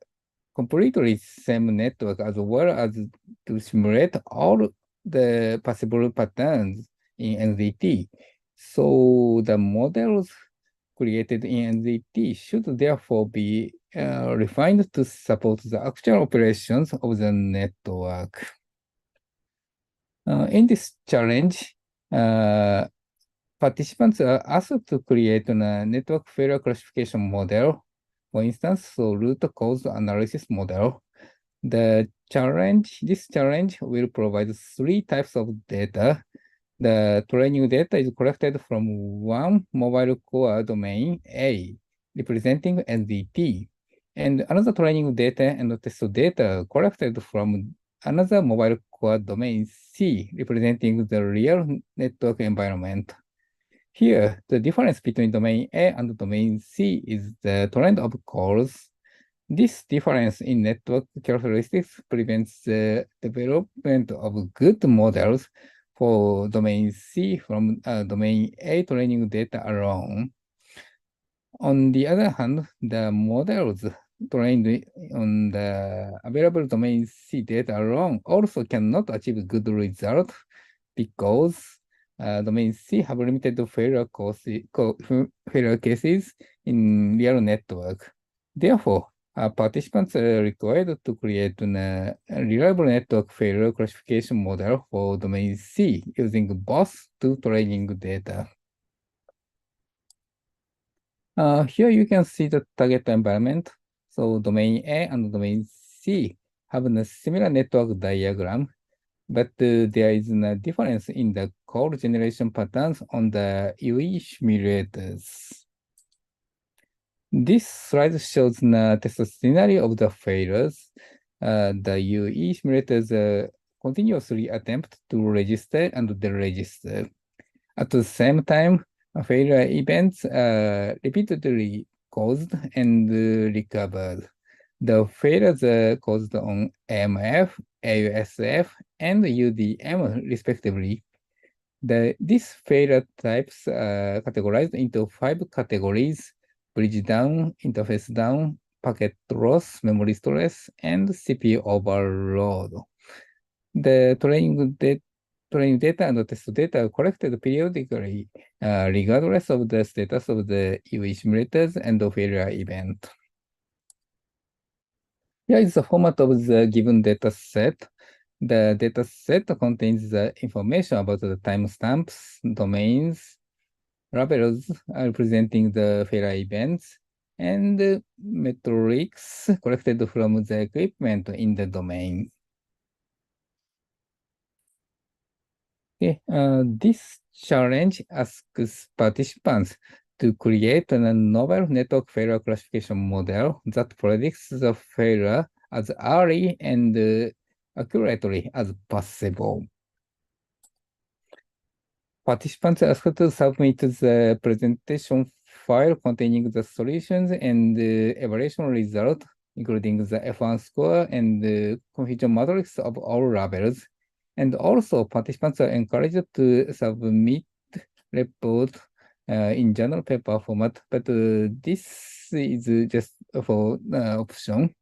completely same network as well as to simulate all the possible patterns in NZT. So the models created in NZT should therefore be refined to support the actual operations of the network. In this challenge, participants are asked to create a network failure classification model, for instance, root cause analysis model. This challenge will provide 3 types of data. The training data is collected from one mobile core domain A, representing NDT, and another training data and test data collected from another mobile core domain C, representing the real network environment. Here, the difference between domain A and domain C is the trend of calls. This difference in network characteristics prevents the development of good models for domain C from domain A training data alone. On the other hand, the models trained on the available domain C data alone also cannot achieve good results because domain C have limited failure cases in real network. Therefore, participants are required to create a reliable network failure classification model for domain C using both two training data. Here you can see the target environment. So domain A and domain C have a similar network diagram, but there is a difference in the call generation patterns on the UE simulators. This slide shows the test scenario of the failures. The UE simulators continuously attempt to register and deregister. At the same time, failure events are repeatedly caused and recovered. The failures are caused on AMF, AUSF, and UDM, respectively. These failure types are categorized into 5 categories: bridge down, interface down, packet loss, memory stress, and CPU overload. The training data and test data are collected periodically, regardless of the status of the UE simulators and the failure event. Here is the format of the given data set. The data set contains the information about the timestamps, domains, labels representing the failure events, and metrics collected from the equipment in the domain. Okay, this challenge asks participants to create a novel network failure classification model that predicts the failure as early and accurately as possible. Participants asked to submit the presentation file containing the solutions and the evaluation result, including the F1 score and the confusion matrix of all levels. And also, participants are encouraged to submit report in journal paper format, but this is just for option.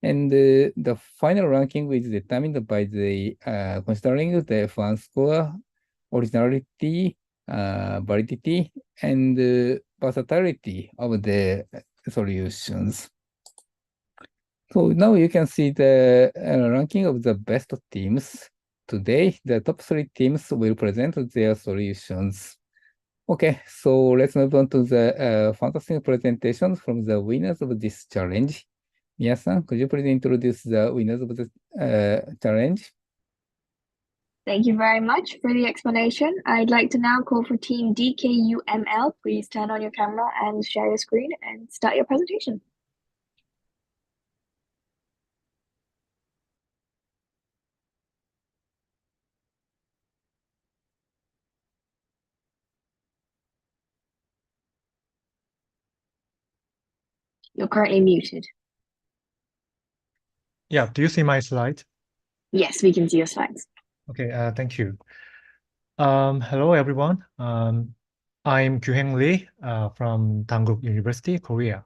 And the final ranking is determined by the considering the F1 score, originality, validity, and versatility of the solutions. So now you can see the ranking of the best teams. Today, the top 3 teams will present their solutions. Okay, so let's move on to the fantastic presentation from the winners of this challenge. Mia-san, could you please introduce the winners of the challenge? Thank you very much for the explanation. I'd like to now call for Team DKUML. Please turn on your camera and share your screen and start your presentation. You're currently muted. Yeah, do you see my slide? Yes, we can see your slides. Okay, thank you. Hello, everyone. I'm Kyuheng Lee from Dankook University, Korea.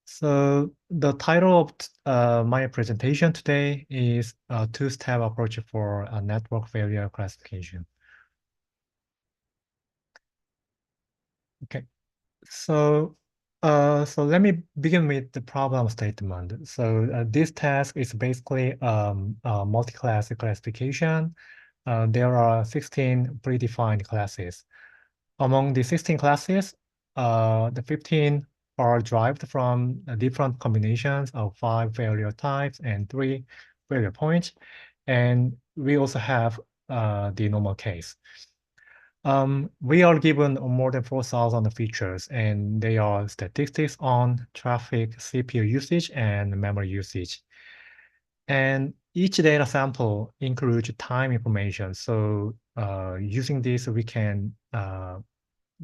So the title of my presentation today is a two-step approach for a network failure classification. Okay, so let me begin with the problem statement. So this task is basically a multi-class classification. There are 16 predefined classes. Among the 16 classes, the 15 are derived from different combinations of 5 failure types and 3 failure points. And we also have the normal case. We are given more than 4,000 features, and they are statistics on traffic, CPU usage, and memory usage. And each data sample includes time information. So using this, we can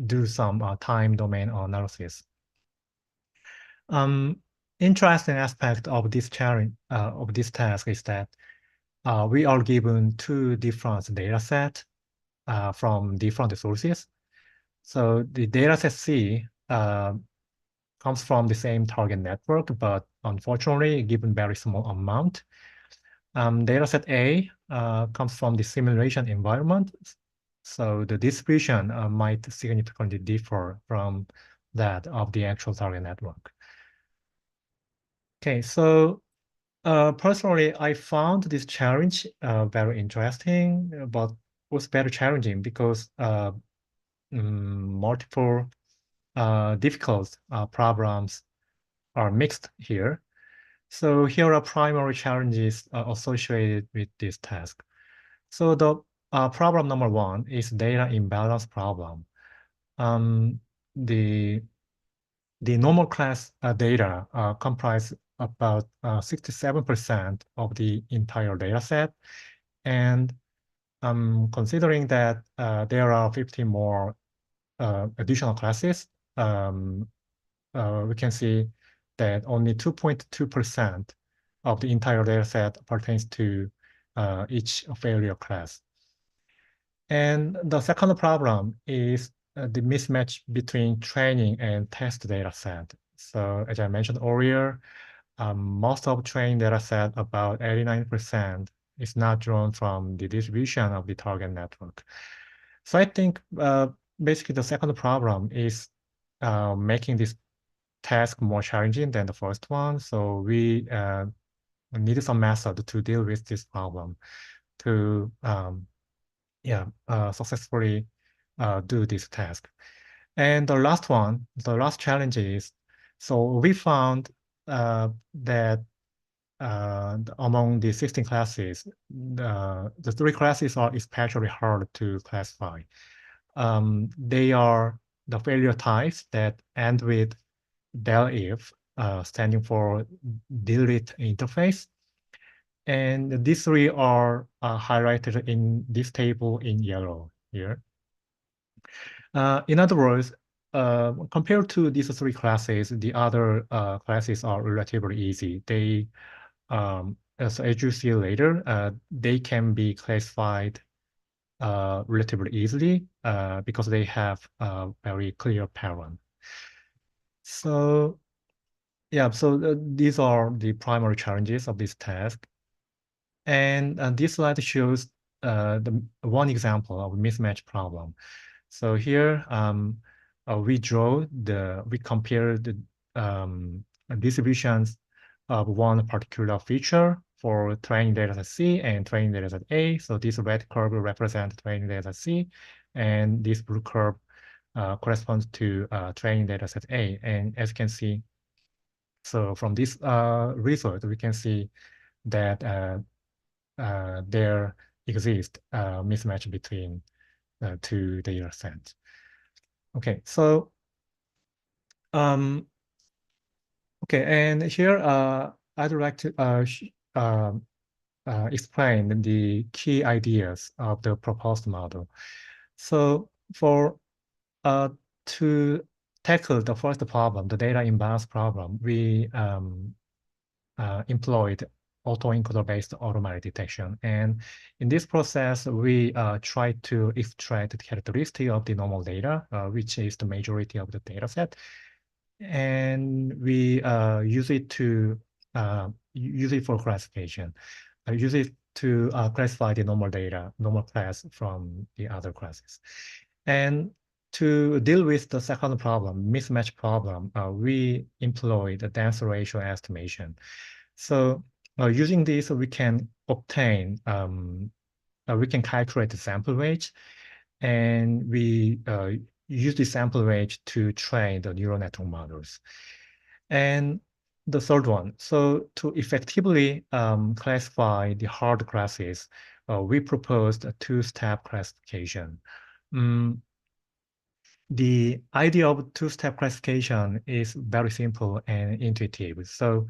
do some time domain analysis. Interesting aspect of this challenge of this task is that we are given 2 different data sets from different sources. So the dataset C comes from the same target network, but unfortunately, given very small amount. Dataset A comes from the simulation environment. So the distribution might significantly differ from that of the actual target network. Okay, so personally, I found this challenge very interesting, but was very challenging because multiple difficult problems are mixed here. So here are primary challenges associated with this task. So the problem number 1 is data imbalance problem. The normal class data comprise about 67% of the entire data set. And considering that there are 50 more additional classes, we can see that only 2.2% of the entire data set pertains to each failure class. And the second problem is the mismatch between training and test data set. So as I mentioned earlier, most of training data set, about 89%, is not drawn from the distribution of the target network. So I think basically the second problem is making this task more challenging than the first one. So we need some method to deal with this problem to successfully do this task. And the last one, the last challenge is, so we found that among the 16 classes, the 3 classes are especially hard to classify. They are the failure types that end with del-if, standing for delete interface. And these 3 are highlighted in this table in yellow here. In other words, compared to these three classes, the other classes are relatively easy. They, as you see later, they can be classified relatively easily because they have a very clear pattern. So yeah, so these are the primary challenges of this task. And this slide shows the one example of a mismatch problem. So here we compare the distributions of one particular feature for training dataset C and training dataset A. So this red curve represents training dataset C, and this blue curve corresponds to training dataset A. And as you can see, so from this result, we can see that there exists a mismatch between two data sets. Okay, so okay, and here I'd like to explain the key ideas of the proposed model. So for to tackle the first problem, the data imbalance problem, we employed autoencoder-based automatic detection. And in this process, we try to extract the characteristic of the normal data, which is the majority of the data set. And we use it for classification. Use it to classify the normal data, normal class from the other classes. And to deal with the second problem, mismatch problem, we employed the dense ratio estimation. So using this, we can obtain, we can calculate the sample weight, and we use the sample weight to train the neural network models. And the third one, so to effectively classify the hard classes, we proposed a two-step classification. The idea of two-step classification is very simple and intuitive. So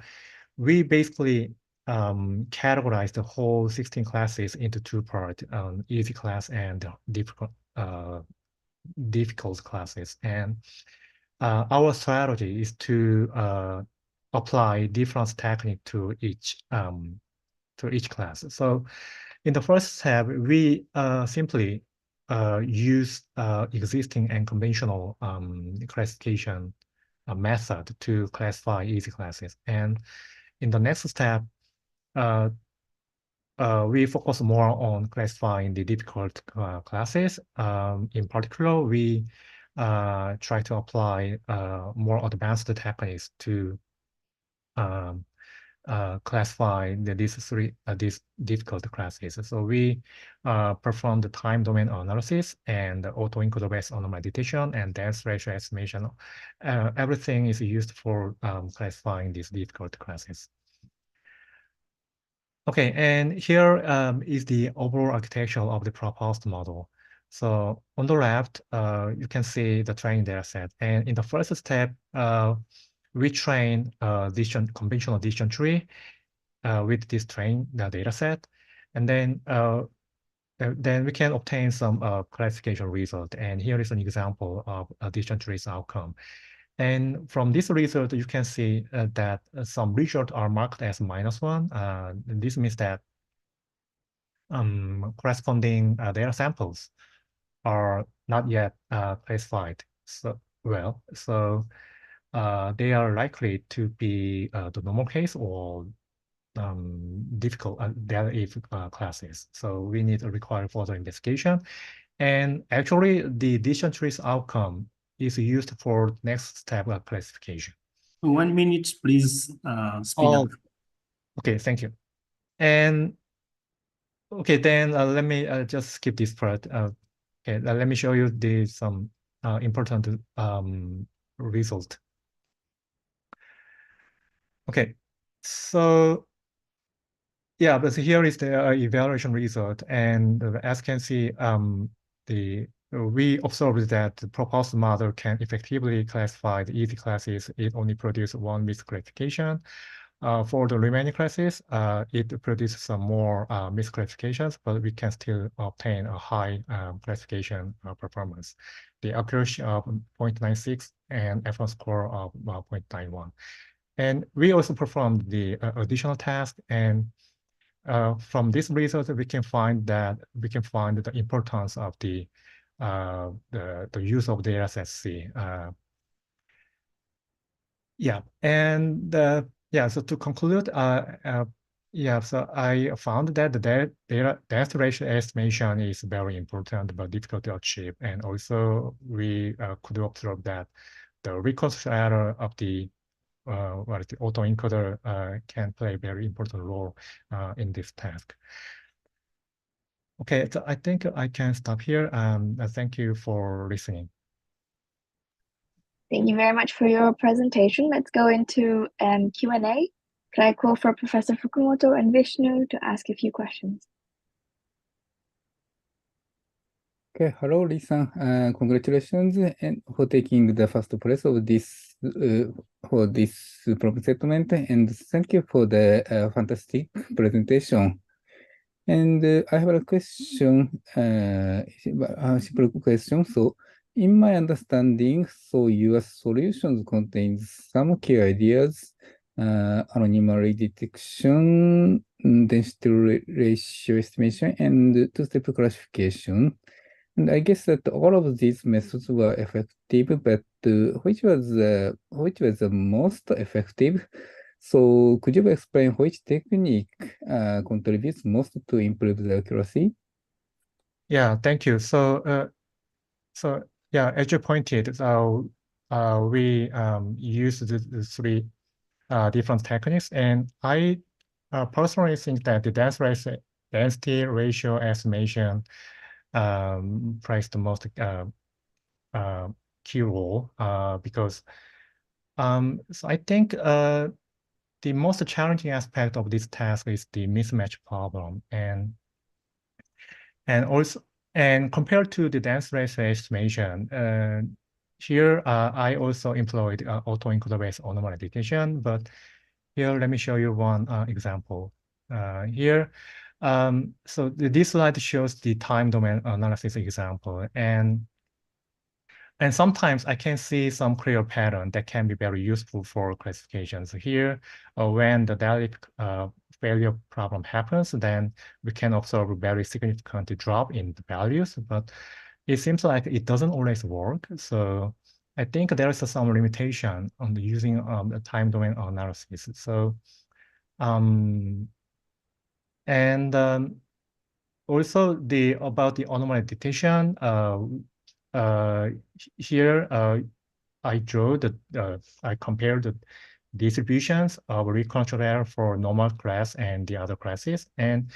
we basically categorize the whole 16 classes into two parts, easy class and difficult classes. And our strategy is to apply different technique to each class. So in the first step, we simply use existing and conventional classification method to classify easy classes. And in the next step, we focus more on classifying the difficult classes. In particular, we try to apply more advanced techniques to classify these difficult classes. So we perform the time domain analysis and autoencoder-based anomaly detection and dense ratio estimation. Everything is used for classifying these difficult classes. Okay, and here is the overall architecture of the proposed model. So on the left, you can see the training data set. And in the first step, we train conventional decision tree with this trained data set. And then we can obtain some classification result. And here is an example of a decision tree's outcome. And from this result, you can see that some results are marked as -1. This means that corresponding data samples are not yet classified so well. So they are likely to be the normal case or difficult data if classes. So we need to require further investigation. And actually, the decision tree's outcome is used for next step of classification. 1 minute, please speed up. Okay, thank you. And okay, then let me just skip this part. Okay, let me show you some important result. Okay, so yeah, but here is the evaluation result, and as you can see, we observed that the proposed model can effectively classify the easy classes. It only produces one misclassification. For the remaining classes, it produces some more misclassifications, but we can still obtain a high classification performance. The accuracy of 0.96 and F1 score of 0.91. And we also performed the additional task, and from this result, we can find the importance of the use of the dataset C. Yeah, and so to conclude, so I found that the data ratio estimation is very important but difficult to achieve, and also we could observe that the reconstruction error of the autoencoder can play a very important role in this task. Okay, so I think I can stop here. Thank you for listening. Thank you very much for your presentation. Let's go into Q&A. Can I call for Professor Fukumoto and Vishnu to ask a few questions? Okay, hello, Lisa. Congratulations and for taking the first place of this for this problem statement, and thank you for the fantastic presentation. And I have a question, a simple question. So, in my understanding, so your solutions contains some key ideas, anomaly detection, density ratio estimation, and two-step classification. And I guess that all of these methods were effective, but which was the most effective? So could you explain which technique contributes most to improve the accuracy? Yeah, thank you. So yeah, as you pointed, we use the three different techniques, and I personally think that the density ratio estimation plays the most key role because so I think the most challenging aspect of this task is the mismatch problem, and also compared to the dense ratio estimation, here I also employed autoencoder-based anomaly detection, but here let me show you one example. Here, so this slide shows the time domain analysis example, and sometimes I can see some clear pattern that can be very useful for classifications. Here, when the dielectric failure problem happens, then we can observe a very significant drop in the values, but it seems like it doesn't always work. So I think there is some limitation on using the time domain analysis. So, also about the anomaly detection, here I compared the distributions of reconstruction error for normal class and the other classes, and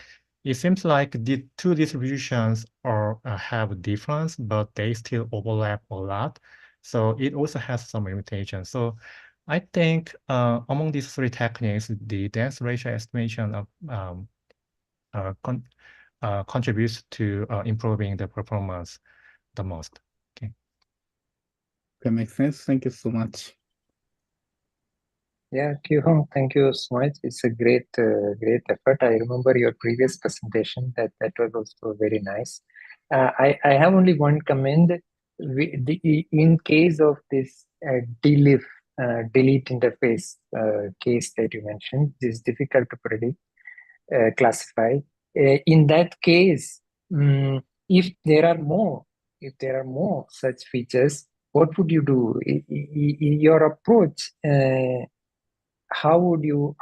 it seems like the two distributions have a difference, but they still overlap a lot. So it also has some limitations. So I think among these three techniques, the dense ratio estimation contributes to improving the performance the most. Okay. That makes sense. Thank you so much. Yeah, Kyuhong, thank you so much. It's a great effort. I remember your previous presentation. That was also very nice. I have only one comment. In case of this delete interface case that you mentioned, this is difficult to predict, classify. In that case, if there are more such features, what would you do? In your approach, how would you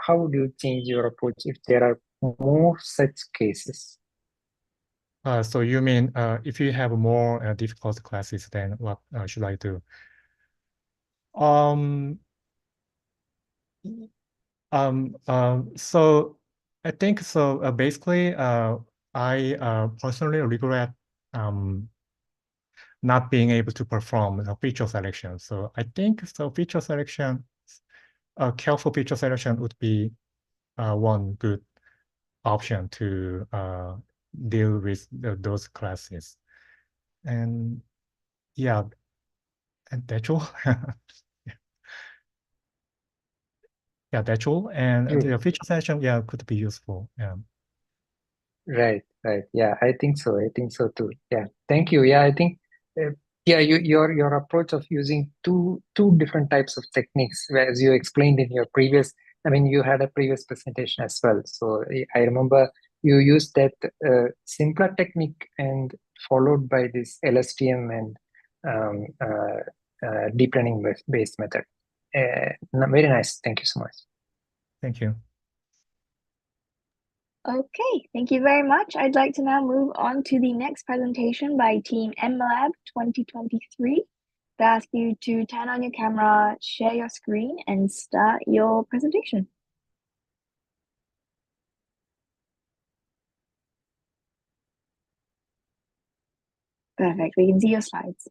change your approach if there are more such cases? So you mean if you have more difficult classes, then what should I do? So I think so. Basically, I personally regret not being able to perform the feature selection. So I think so. Feature selection, careful feature selection would be one good option to deal with those classes. And yeah, and that's all. that tool, and Good. the feature session could be useful. Right. Yeah, I think so. I think so too. Yeah, thank you. Yeah, I think your approach of using two different types of techniques, as you explained in your previous. I mean, you had a previous presentation as well. So I remember you used that simpler technique and followed by this LSTM and deep learning based method. Very nice. Thank you so much. Thank you. Okay, thank you very much. I'd like to now move on to the next presentation by Team MLab 2023. To ask you to turn on your camera, share your screen, and start your presentation. Perfect, we can see your slides.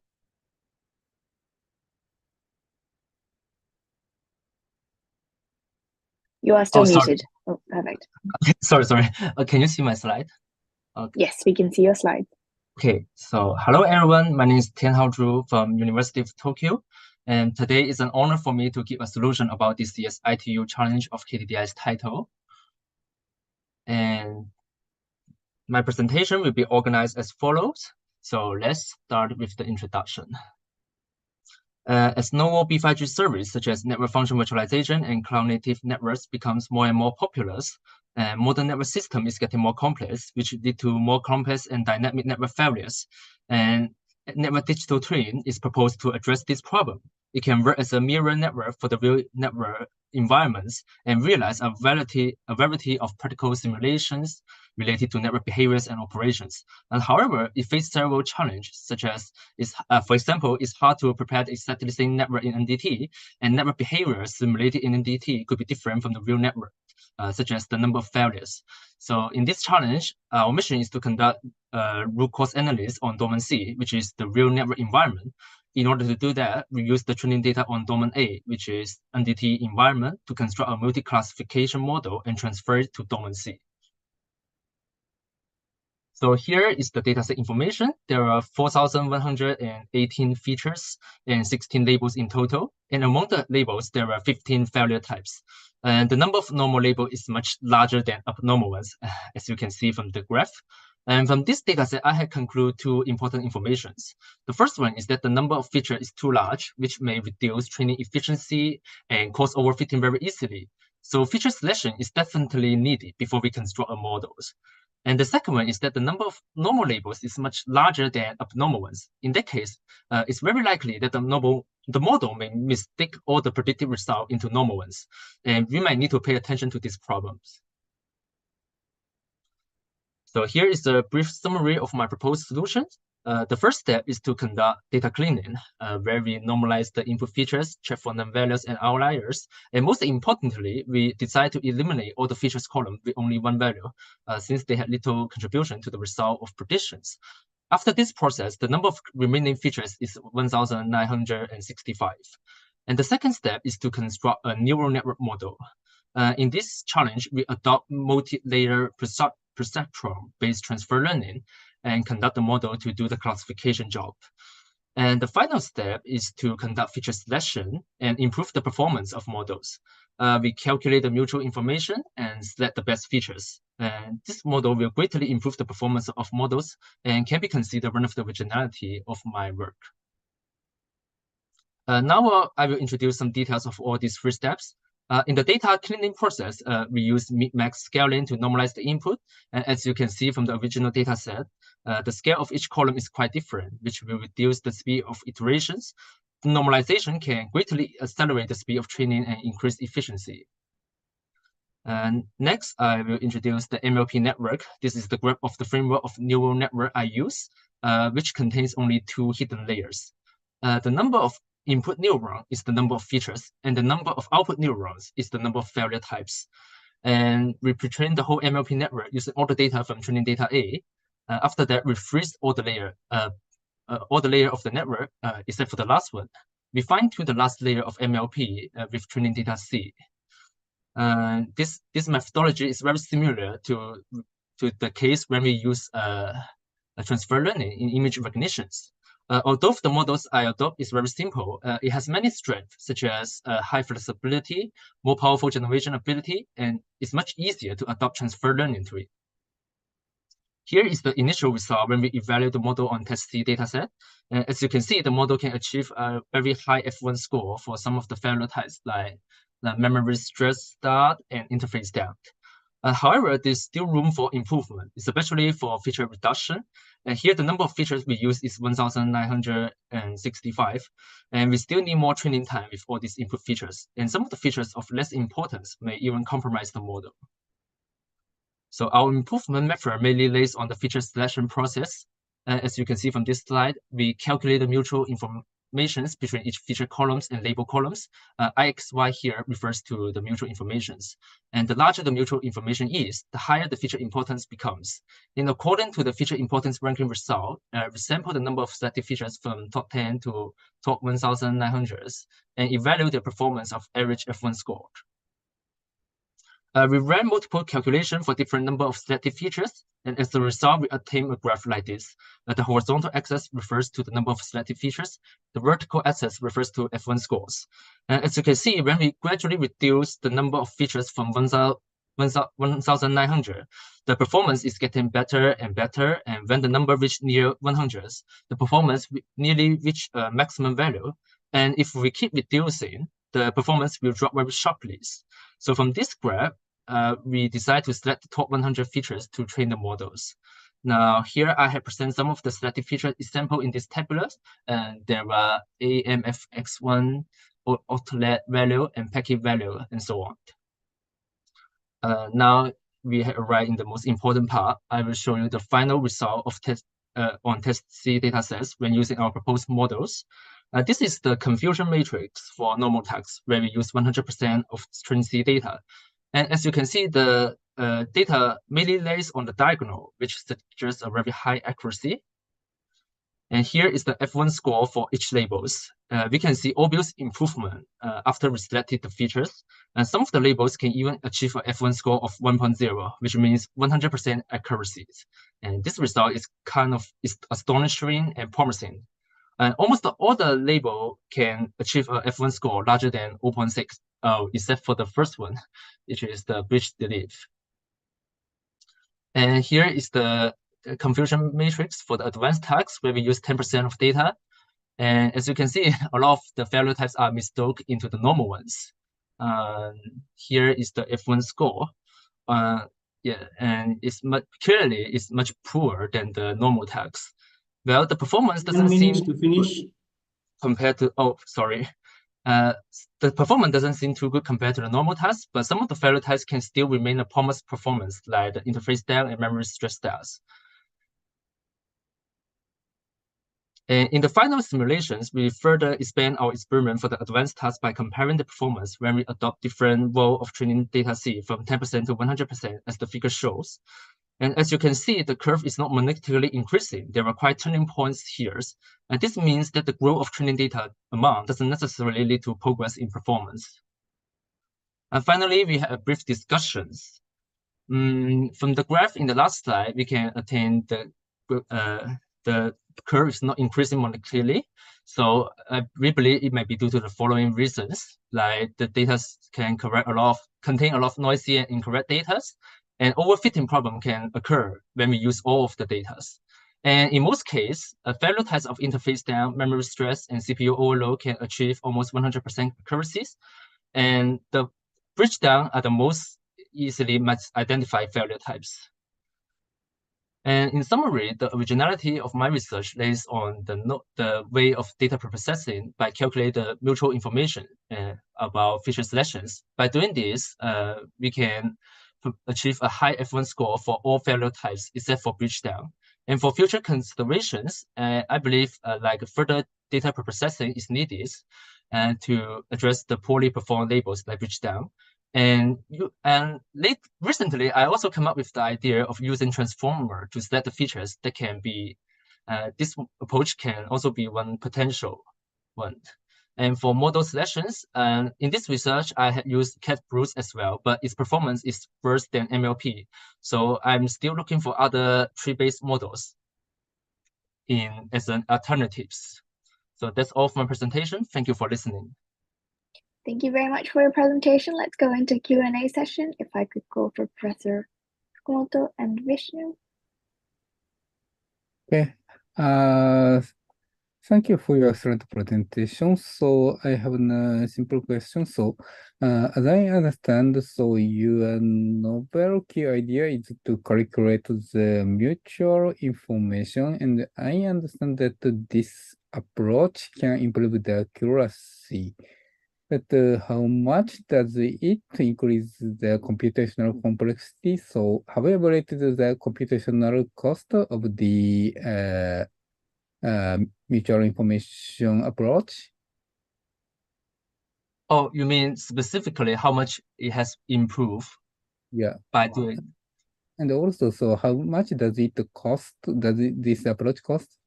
You are still muted. Oh, perfect. Okay, sorry. Can you see my slide? Okay. Yes, we can see your slide. Okay, so hello everyone. My name is Tianhao Zhu from University of Tokyo. And today is an honor for me to give a solution about this year's ITU challenge of KDDI's title. And my presentation will be organized as follows. So let's start with the introduction. As novel B5G services such as network function virtualization and cloud-native networks becomes more and more popular, modern network system is getting more complex, which lead to more complex and dynamic network failures. And network digital twin is proposed to address this problem. It can work as a mirror network for the real network environments and realize a variety of practical simulations related to network behaviors and operations. And however, it faces several challenges, such as, for example, it's hard to prepare exactly the same network in NDT, and network behaviors simulated in NDT could be different from the real network, such as the number of failures. So in this challenge, our mission is to conduct root cause analysis on domain C, which is the real network environment. In order to do that, we use the training data on domain A, which is NDT environment, to construct a multi-classification model and transfer it to domain C. So here is the dataset information. There are 4,118 features and 16 labels in total. And among the labels, there are 15 failure types. And the number of normal labels is much larger than abnormal ones, as you can see from the graph. And from this dataset, I have concluded two important informations. The first one is that the number of features is too large, which may reduce training efficiency and cause overfitting very easily. So feature selection is definitely needed before we construct our models. And the second one is that the number of normal labels is much larger than abnormal ones. In that case, it's very likely that the model may mistake all the predicted results into normal ones. And we might need to pay attention to these problems. So here is a brief summary of my proposed solutions. The first step is to conduct data cleaning, where we normalize the input features, check for non-values and outliers. And most importantly, we decide to eliminate all the features column with only one value, since they had little contribution to the result of predictions. After this process, the number of remaining features is 1,965. And the second step is to construct a neural network model. In this challenge, we adopt multi-layer perceptron-based transfer learning and conduct the model to do the classification job. And the final step is to conduct feature selection and improve the performance of models. We calculate the mutual information and select the best features. And this model will greatly improve the performance of models and can be considered one of the originality of my work. Now I will introduce some details of all these three steps. In the data cleaning process, we use mid-max scaling to normalize the input. And as you can see from the original data set, the scale of each column is quite different, which will reduce the speed of iterations. The normalization can greatly accelerate the speed of training and increase efficiency. And next, I will introduce the MLP network. This is the graph of the framework of neural network I use, which contains only two hidden layers. The number of input neuron is the number of features, and the number of output neurons is the number of failure types. And we pre-train the whole MLP network using all the data from training data A. After that, we freeze all the layer of the network, except for the last one. We fine-tune the last layer of MLP with training data C. This methodology is very similar to the case when we use a transfer learning in image recognitions. Although the models I adopt is very simple, it has many strengths, such as high flexibility, more powerful generation ability, and it's much easier to adopt transfer learning to it. Here is the initial result when we evaluate the model on test C dataset. As you can see, the model can achieve a very high F1 score for some of the failure types, like the memory stress start and interface down. However, there's still room for improvement, especially for feature reduction. And here, the number of features we use is 1,965, and we still need more training time with all these input features. And some of the features of less importance may even compromise the model. So our improvement method mainly lays on the feature selection process. As you can see from this slide, we calculate the mutual informations between each feature columns and label columns. IXY here refers to the mutual informations. And the larger the mutual information is, the higher the feature importance becomes. In accordance to the feature importance ranking result, we sample the number of selected features from top 10 to top 1,900 and evaluate the performance of average F1 score. We ran multiple calculations for different number of selected features, and as a result, we obtain a graph like this. The horizontal axis refers to the number of selected features. The vertical axis refers to F1 scores. And as you can see, when we gradually reduce the number of features from 1,900, the performance is getting better and better. And when the number reaches near 100, the performance nearly reach a maximum value. And if we keep reducing, the performance will drop very sharply. So from this graph, we decide to select the top 100 features to train the models. Now, here I have presented some of the selected features example in this tabular, and there are AMFX1, outlet value, and packet value, and so on. Now, we have arrived in the most important part. I will show you the final result of test on test C datasets when using our proposed models. This is the confusion matrix for normal tags, where we use 100% of train C data. And as you can see, the data mainly lays on the diagonal, which suggests a very high accuracy. And here is the F1 score for each labels. We can see obvious improvement after we selected the features. And some of the labels can even achieve an F1 score of 1.0, which means 100% accuracy. And this result is is astonishing and promising. And almost all the label can achieve a F1 score larger than 0.6, except for the first one, which is the bridge delete. And here is the confusion matrix for the advanced tags, where we use 10% of data. And as you can see, a lot of the failure types are mistook into the normal ones. Here is the F1 score. Yeah, and it's clearly it's much poorer than the normal tags. Well, the performance doesn't seem to finish compared to, the performance doesn't seem too good compared to the normal tasks, but some of the failure types can still remain a promised performance, like the interface down and memory stress styles. And in the final simulations, we further expand our experiment for the advanced tasks by comparing the performance when we adopt different role of training data C from 10% to 100%, as the figure shows. And as you can see, the curve is not monetarily increasing. There are quite turning points here. And this means that the growth of training data amount doesn't necessarily lead to progress in performance. And finally, we have brief discussions. From the graph in the last slide, we can attain the curve is not increasing monetarily. So we believe it might be due to the following reasons, like the data can contain a lot of noisy and incorrect data. And overfitting problem can occur when we use all of the data. And in most cases, failure types of interface down, memory stress, and CPU overload can achieve almost 100% accuracies. And the bridge down are the most easily identified failure types. And in summary, the originality of my research lays on the way of data preprocessing by calculating the mutual information about feature selections. By doing this, we can achieve a high F1 score for all failure types except for bridge down. And for future considerations, I believe like further data preprocessing is needed to address the poorly performed labels like bridge down. And recently, I also come up with the idea of using transformer to select the features that can be. This approach can also be one potential one. And for model selections, in this research, I have used cat-brute as well, but its performance is worse than MLP. So I'm still looking for other tree-based models. as an alternatives. So that's all for my presentation. Thank you for listening. Thank you very much for your presentation. Let's go into Q&A session. If I could go for Professor Fukumoto and Vishnu. Okay. Thank you for your excellent presentation. So I have a simple question. So as I understand, so your novel key idea is to calculate the mutual information, and I understand that this approach can improve the accuracy. But how much does it increase the computational complexity? So have you evaluated the computational cost of the mutual information approach? Oh, you mean specifically how much it has improved? Yeah. By doing. And also, so how much does it cost? This approach cost?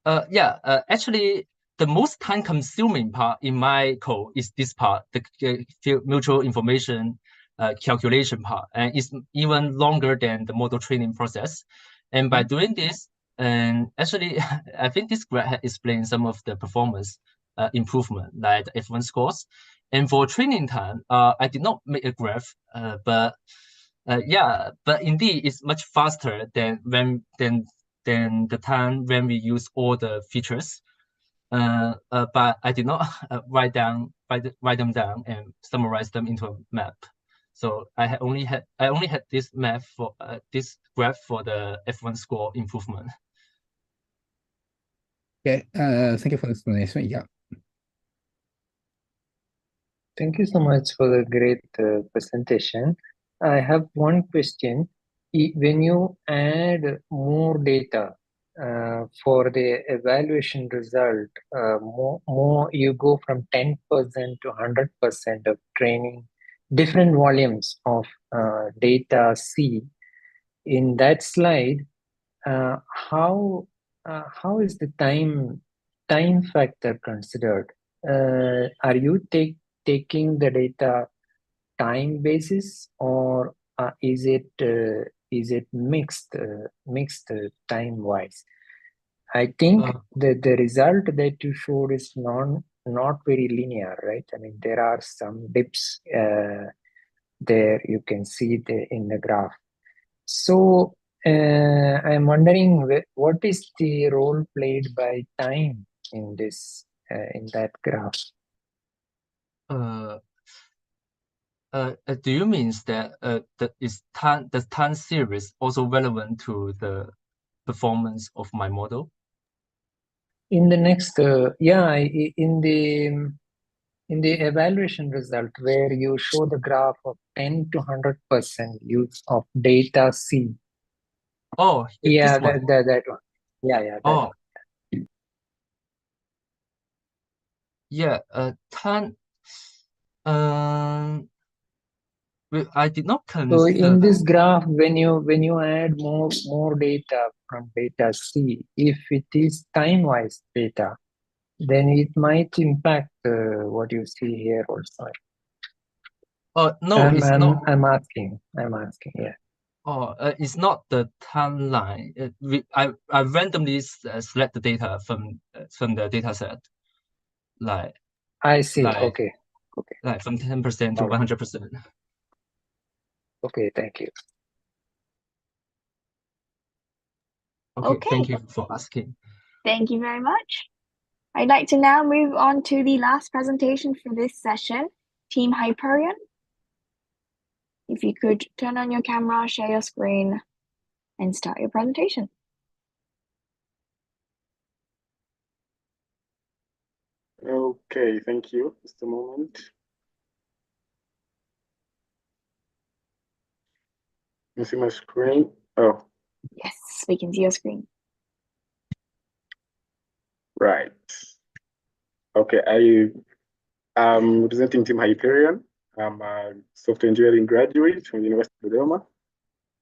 Actually, the most time-consuming part in my code is this part, the mutual information calculation part, and it's even longer than the model training process. And by doing this, and actually, I think this graph explains some of the performance improvement, like the F1 scores. And for training time, I did not make a graph, but indeed, it's much faster than the time when we use all the features. But I did not write them down and summarize them into a map. So I only had this map for this graph for the F1 score improvement. Okay, thank you for the explanation. Yeah. Thank you so much for the great presentation. I have one question. When you add more data for the evaluation result, more you go from 10% to 100% of training, different volumes of data C. In that slide, how is the time factor considered? Are you taking the data time basis, or is it mixed time wise? I think the result that you showed is not very linear, right? I mean, there are some dips there you can see in the graph. So I'm wondering what is the role played by time in this in that graph? Do you mean that the time series also relevant to the performance of my model? In the next, in the evaluation result where you show the graph of 10 to 100% use of data C. Oh, yeah, that one. Yeah, that one. one. I did not consider. So in this graph, when you add more data from data C, if it is time-wise data, then it might impact what you see here also. No, it's not. I'm asking, yeah. It's not the timeline. I randomly select the data from the data set. Like I see. Okay. Like from 10% to 100%. Okay, thank you. Okay, thank you for asking. Thank you very much. I'd like to now move on to the last presentation for this session, Team Hyperion. If you could turn on your camera, share your screen, and start your presentation. Okay, thank you. Just a moment. You see my screen? Oh. Yes, we can see your screen. Right. Okay, I'm representing Team Hyperion. I'm a software engineering graduate from the University of Dodoma.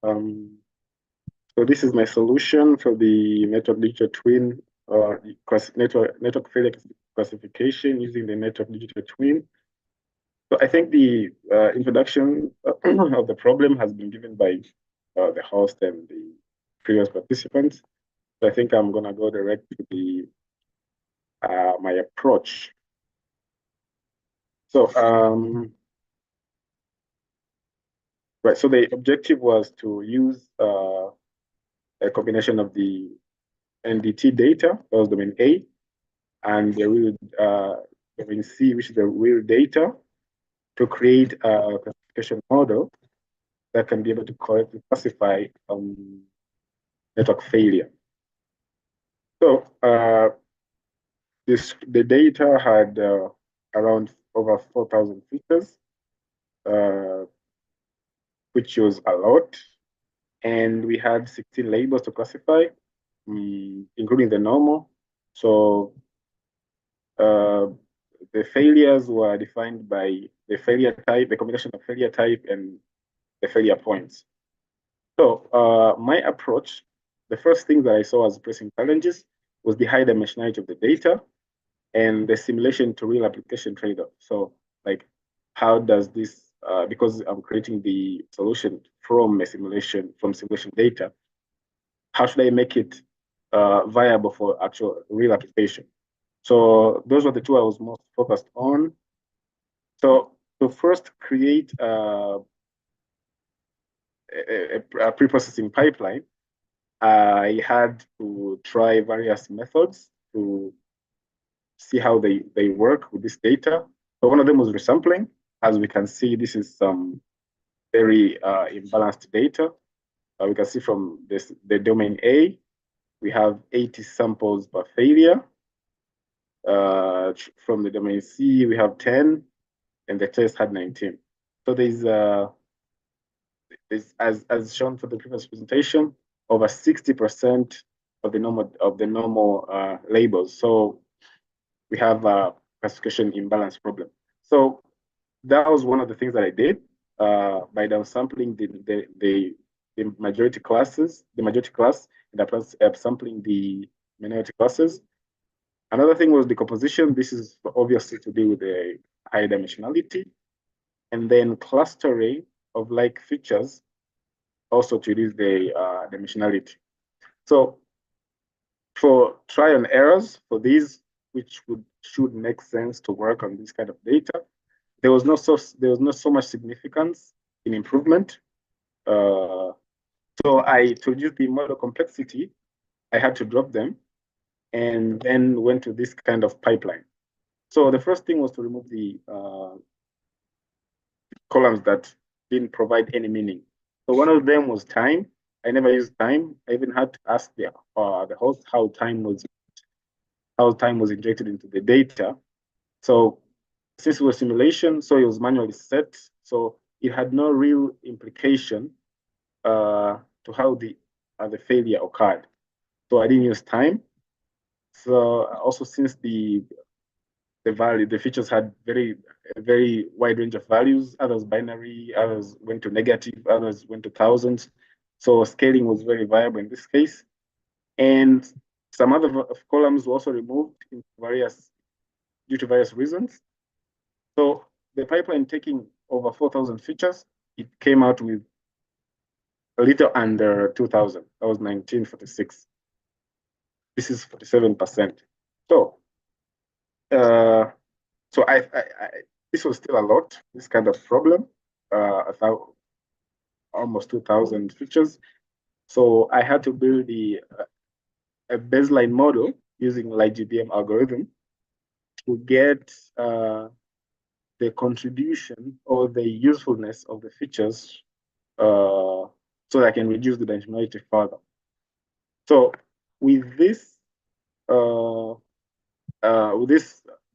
So this is my solution for the network digital twin network failure classification using the network digital twin. So I think the introduction of the problem has been given by the host and the previous participants. So I think I'm gonna go direct to the my approach. So right, so the objective was to use a combination of the NDT data, that was domain A, and the real domain C, which is the real data, to create a classification model that can be able to correctly classify network failure. So the data had around over 4,000 features, which was a lot. And we had 16 labels to classify, including the normal. So the failures were defined by the failure type, the combination of failure type and the failure points. So my approach, the first thing that I saw as pressing challenges was the high dimensionality of the data and the simulation to real application trade-off. So like, how does this, because I'm creating the solution from simulation data, how should I make it viable for actual real application? So those were the two I was most focused on. So to first create a pre-processing pipeline, I had to try various methods to see how they work with this data. So one of them was resampling. As we can see, this is some very imbalanced data. We can see from the domain A, we have 80 samples per failure. From the domain C, we have 10, and the test had 19. So there's as shown for the previous presentation, over 60% of the normal labels. So we have a classification imbalance problem. So that was one of the things that I did by downsampling the majority class, and upsampling the minority classes. Another thing was decomposition. This is obviously to do with the high dimensionality, and then clustering of like features, also to reduce the dimensionality. So for trial and errors, for these which should make sense to work on this kind of data, there was not so much significance in improvement. So to reduce the model complexity, I had to drop them, and then went to this kind of pipeline. So the first thing was to remove the columns that didn't provide any meaning. So one of them was time. I never used time. I even had to ask the host how time was injected into the data. So since it was simulation, so it was manually set. So it had no real implication to how the failure occurred. So I didn't use time. So also, since the features had a very wide range of values, others binary, others went to negative, others went to thousands. So scaling was very viable in this case. And some other columns were also removed due to various reasons. So the pipeline, taking over 4,000 features, it came out with a little under 2,000. That was 1946. This is 47%. So, this was still a lot. This kind of problem, about almost 2,000 features. So I had to build a baseline model using LightGBM algorithm to get the contribution or the usefulness of the features, so that I can reduce the dimensionality further. So with this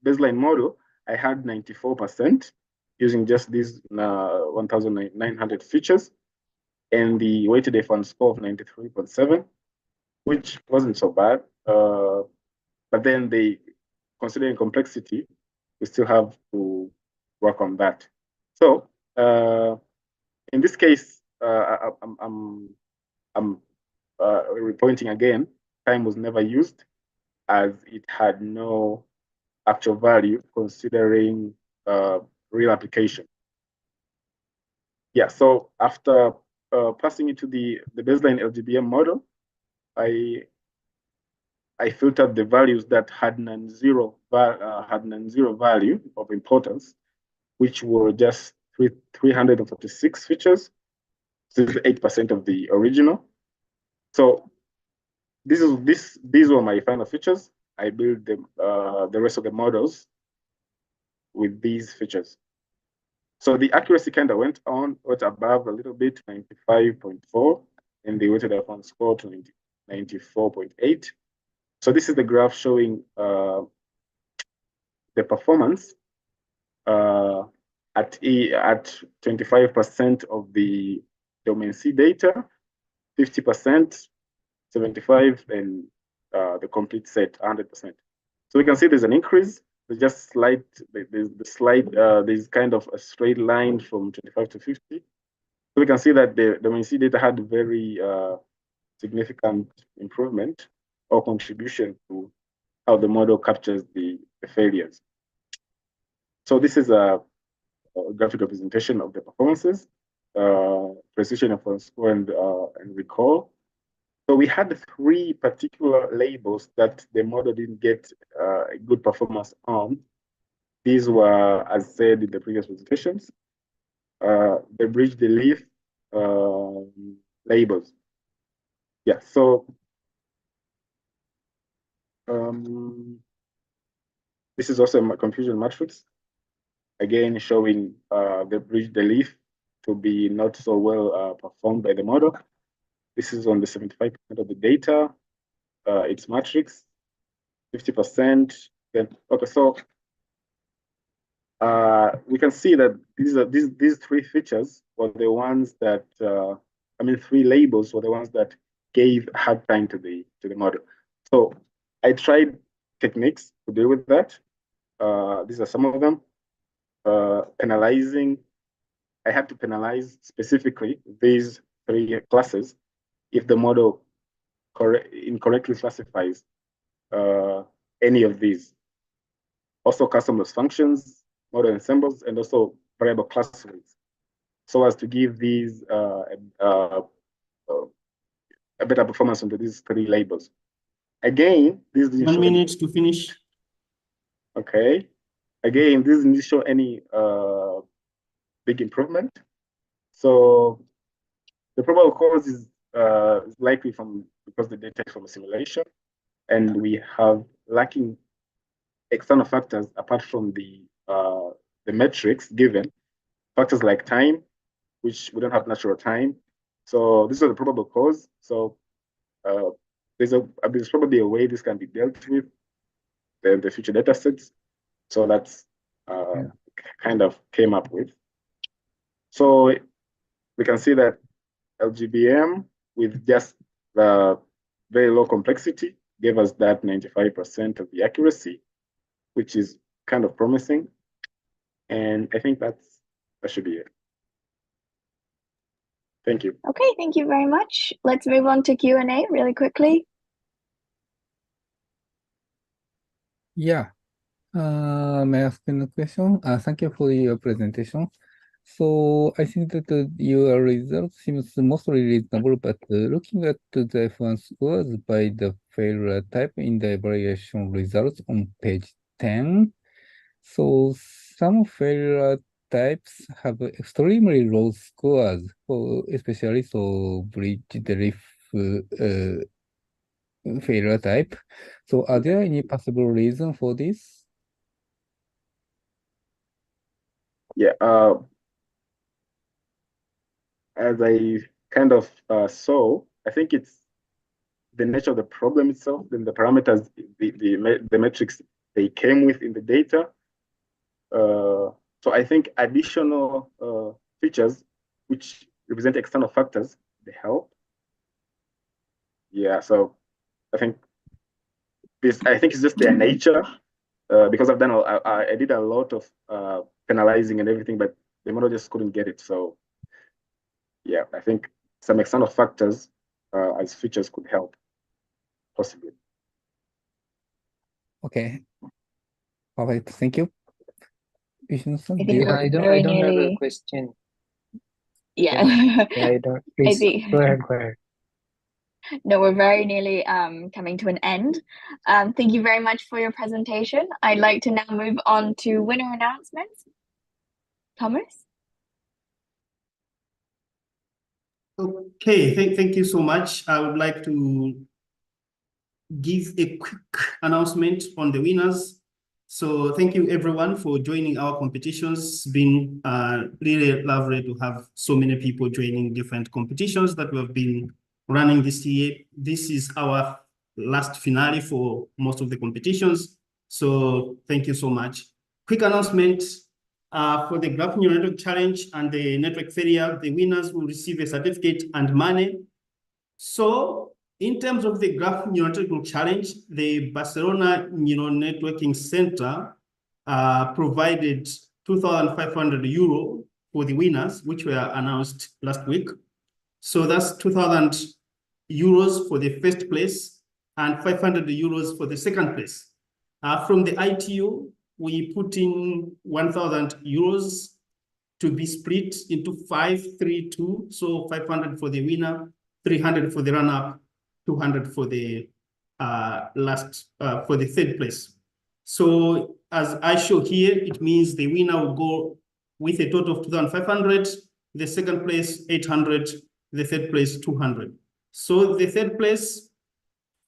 baseline model, I had 94% using just these 1,900 features, and the weighted F1 score of 93.7, which wasn't so bad. But then considering complexity, we still have to work on that. So in this case, I'm repointing again, time was never used, as it had no actual value considering real application. Yeah, so after passing into the baseline LGBM model, I filtered the values that had non-zero value of importance, which were just 346 features, 68% of the original. So these were my final features. I built the rest of the models with these features. So the accuracy kind of went above a little bit, 95.4, and the weighted average score to 94.8. So this is the graph showing the performance at 25% of the domain C data, 50%, 75%, and the complete set, 100%. So we can see there's an increase. There's just slight, there's kind of a straight line from 25 to 50. So we can see that the domain C data had very significant improvement or contribution to how the model captures the failures. So this is a graphic representation of the performances, precision of score and recall. So we had 3 particular labels that the model didn't get a good performance on. These were, as said in the previous presentations, the bridge, the leaf labels. Yeah, so this is also a confusion matrix, again showing the bridge, the leaf to be not so well performed by the model. This is on the 75% of the data. It's matrix, 50%. Then okay, so we can see that these 3 features were the ones that 3 labels were the ones that gave hard time to the model. So I tried techniques to deal with that. These are some of them. Penalizing. I had to penalize specifically these 3 classes if the model incorrectly classifies any of these. Also custom loss functions, model ensembles, and also variable class weights, so as to give these a better performance under these 3 labels. Again, this didn't 1 show minute to finish. Okay. Again, this didn't show any big improvement. So the probable cause is likely because the data is from a simulation, and we have lacking external factors apart from the metrics given, factors like time, which we don't have natural time. So this is the probable cause. So there's probably a way this can be dealt with the future data sets. So that's kind of came up with. So we can see that LGBM with just the very low complexity gave us that 95% of the accuracy, which is kind of promising. And I think that should be it. Thank you. Okay, thank you very much. Let's move on to Q&A really quickly. Yeah. May I ask a question? Thank you for your presentation. So I think that your result seems mostly reasonable, but looking at the F1 scores by the failure type in the evaluation results on page 10, so some failure types have extremely low scores, especially bridge, the leaf failure type. So are there any possible reason for this? Yeah, as I kind of saw, I think it's the nature of the problem itself, then the parameters, the metrics they came with in the data. So I think additional features which represent external factors, they help. Yeah, so I think it's just their nature, because I've done I did a lot of penalizing and everything, but the model just couldn't get it. So yeah, I think some external factors as features could help, possibly. Okay. All right, thank you. I think I don't have a question. Yeah. I don't. Please think go ahead. No, we're very nearly coming to an end. Thank you very much for your presentation. I'd like to now move on to winner announcements. Thomas? Okay, thank you so much. I would like to give a quick announcement on the winners. So thank you everyone for joining our competitions. It's been really lovely to have so many people joining different competitions that we have been running this year. This is our last finale for most of the competitions. So thank you so much. Quick announcement for the Graph Neural Network Challenge and the Network Failure, the winners will receive a certificate and money. So in terms of the Graph Neural Network Challenge, the Barcelona Neural Networking Center provided €2,500 for the winners, which were announced last week. So that's €2,000 for the first place and €500 for the second place. From the ITU, we put in €1,000 to be split into 5-3-2. So 500 for the winner, 300 for the runner-up, 200 for the for the third place. So as I show here, it means the winner will go with a total of 2,500, the second place 800, the third place 200. So the third place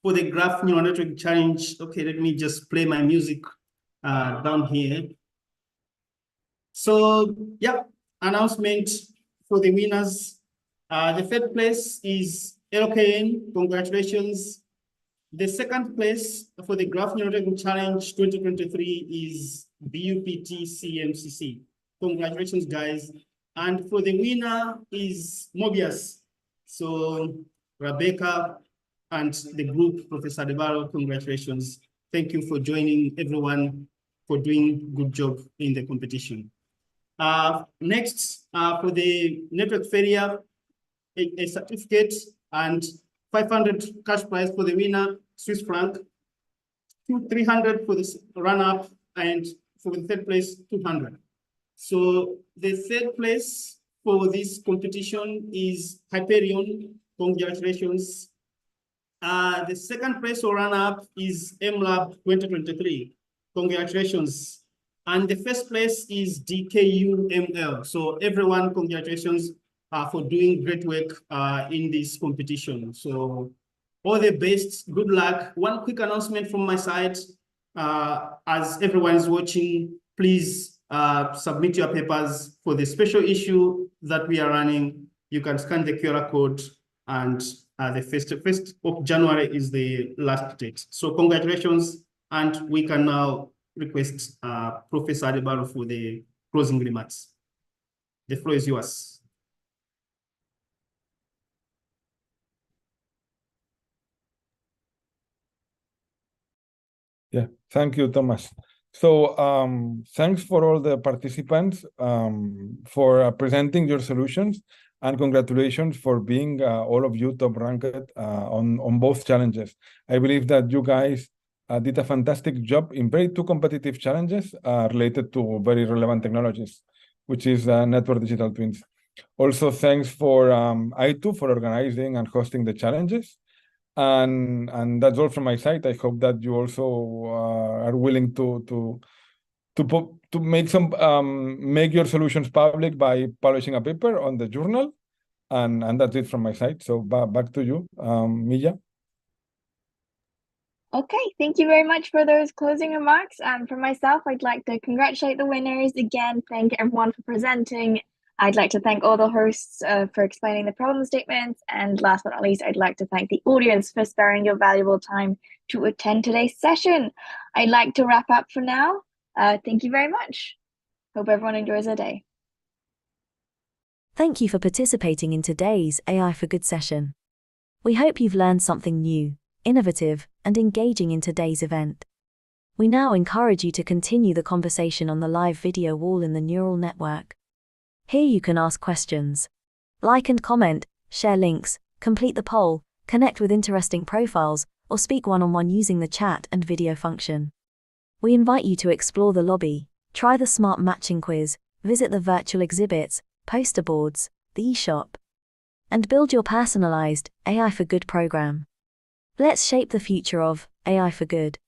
for the Graph Neural Network Challenge, okay, let me just play my music down here. So yeah, announcement for the winners. The third place is LKN, congratulations. The second place for the Graph Neural Network Challenge 2023 is BUPT CMCC. Congratulations, guys. And for the winner is Mobius. So Rebecca and the group, Professor Debaro, congratulations. Thank you for joining everyone for doing good job in the competition. Next, for the network failure, a certificate and 500 cash prize for the winner, Swiss franc, 300 for the runner-up, and for the third place, 200. So the third place for this competition is Hyperion. Congratulations. The second place or runner-up is MLab 2023. Congratulations. And the first place is DKUML. So everyone, congratulations for doing great work in this competition. So all the best, good luck. One quick announcement from my side. As everyone is watching, please submit your papers for the special issue that we are running. You can scan the QR code, and the 1st of January is the last date. So congratulations, and we can now request Professor Adebaro for the closing remarks. The floor is yours. Yeah, thank you, Thomas. So thanks for all the participants for presenting your solutions, and congratulations for being all of you top ranked on both challenges. I believe that you guys did a fantastic job in very two competitive challenges related to very relevant technologies, which is network digital twins. Also, thanks for I2 for organizing and hosting the challenges. And that's all from my side. I hope that you also are willing to make your solutions public by publishing a paper on the journal, and that's it from my side. So back to you, Mija. Okay, thank you very much for those closing remarks. For myself, I'd like to congratulate the winners again. Thank everyone for presenting. I'd like to thank all the hosts for explaining the problem statements. And last but not least, I'd like to thank the audience for sparing your valuable time to attend today's session. I'd like to wrap up for now. Thank you very much. Hope everyone enjoys their day. Thank you for participating in today's AI for Good session. We hope you've learned something new, innovative, and engaging in today's event. We now encourage you to continue the conversation on the live video wall in the neural network. Here you can ask questions, like and comment, share links, complete the poll, connect with interesting profiles, or speak one-on-one using the chat and video function. We invite you to explore the lobby, try the smart matching quiz, visit the virtual exhibits, poster boards, the eShop. and build your personalized AI for Good program. Let's shape the future of AI for Good.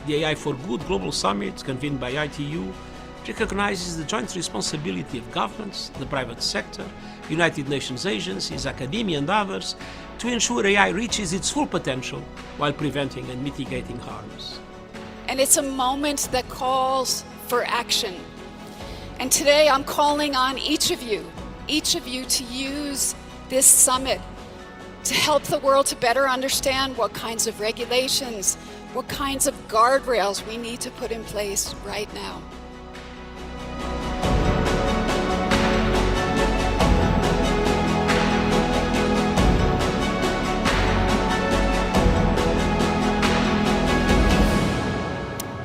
The AI for Good Global Summit, convened by ITU, recognizes the joint responsibility of governments, the private sector, United Nations agencies, academia, and others to ensure AI reaches its full potential while preventing and mitigating harms. And it's a moment that calls for action. And today I'm calling on each of you to use this summit to help the world to better understand what kinds of regulations, what kinds of guardrails we need to put in place right now.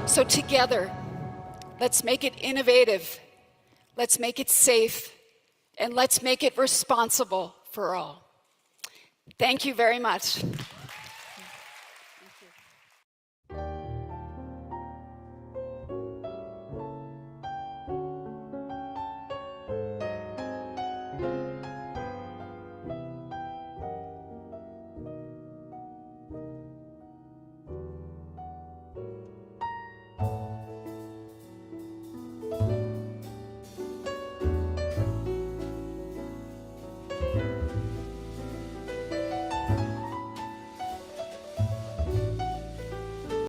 So together, let's make it innovative, let's make it safe, and let's make it responsible for all. Thank you very much.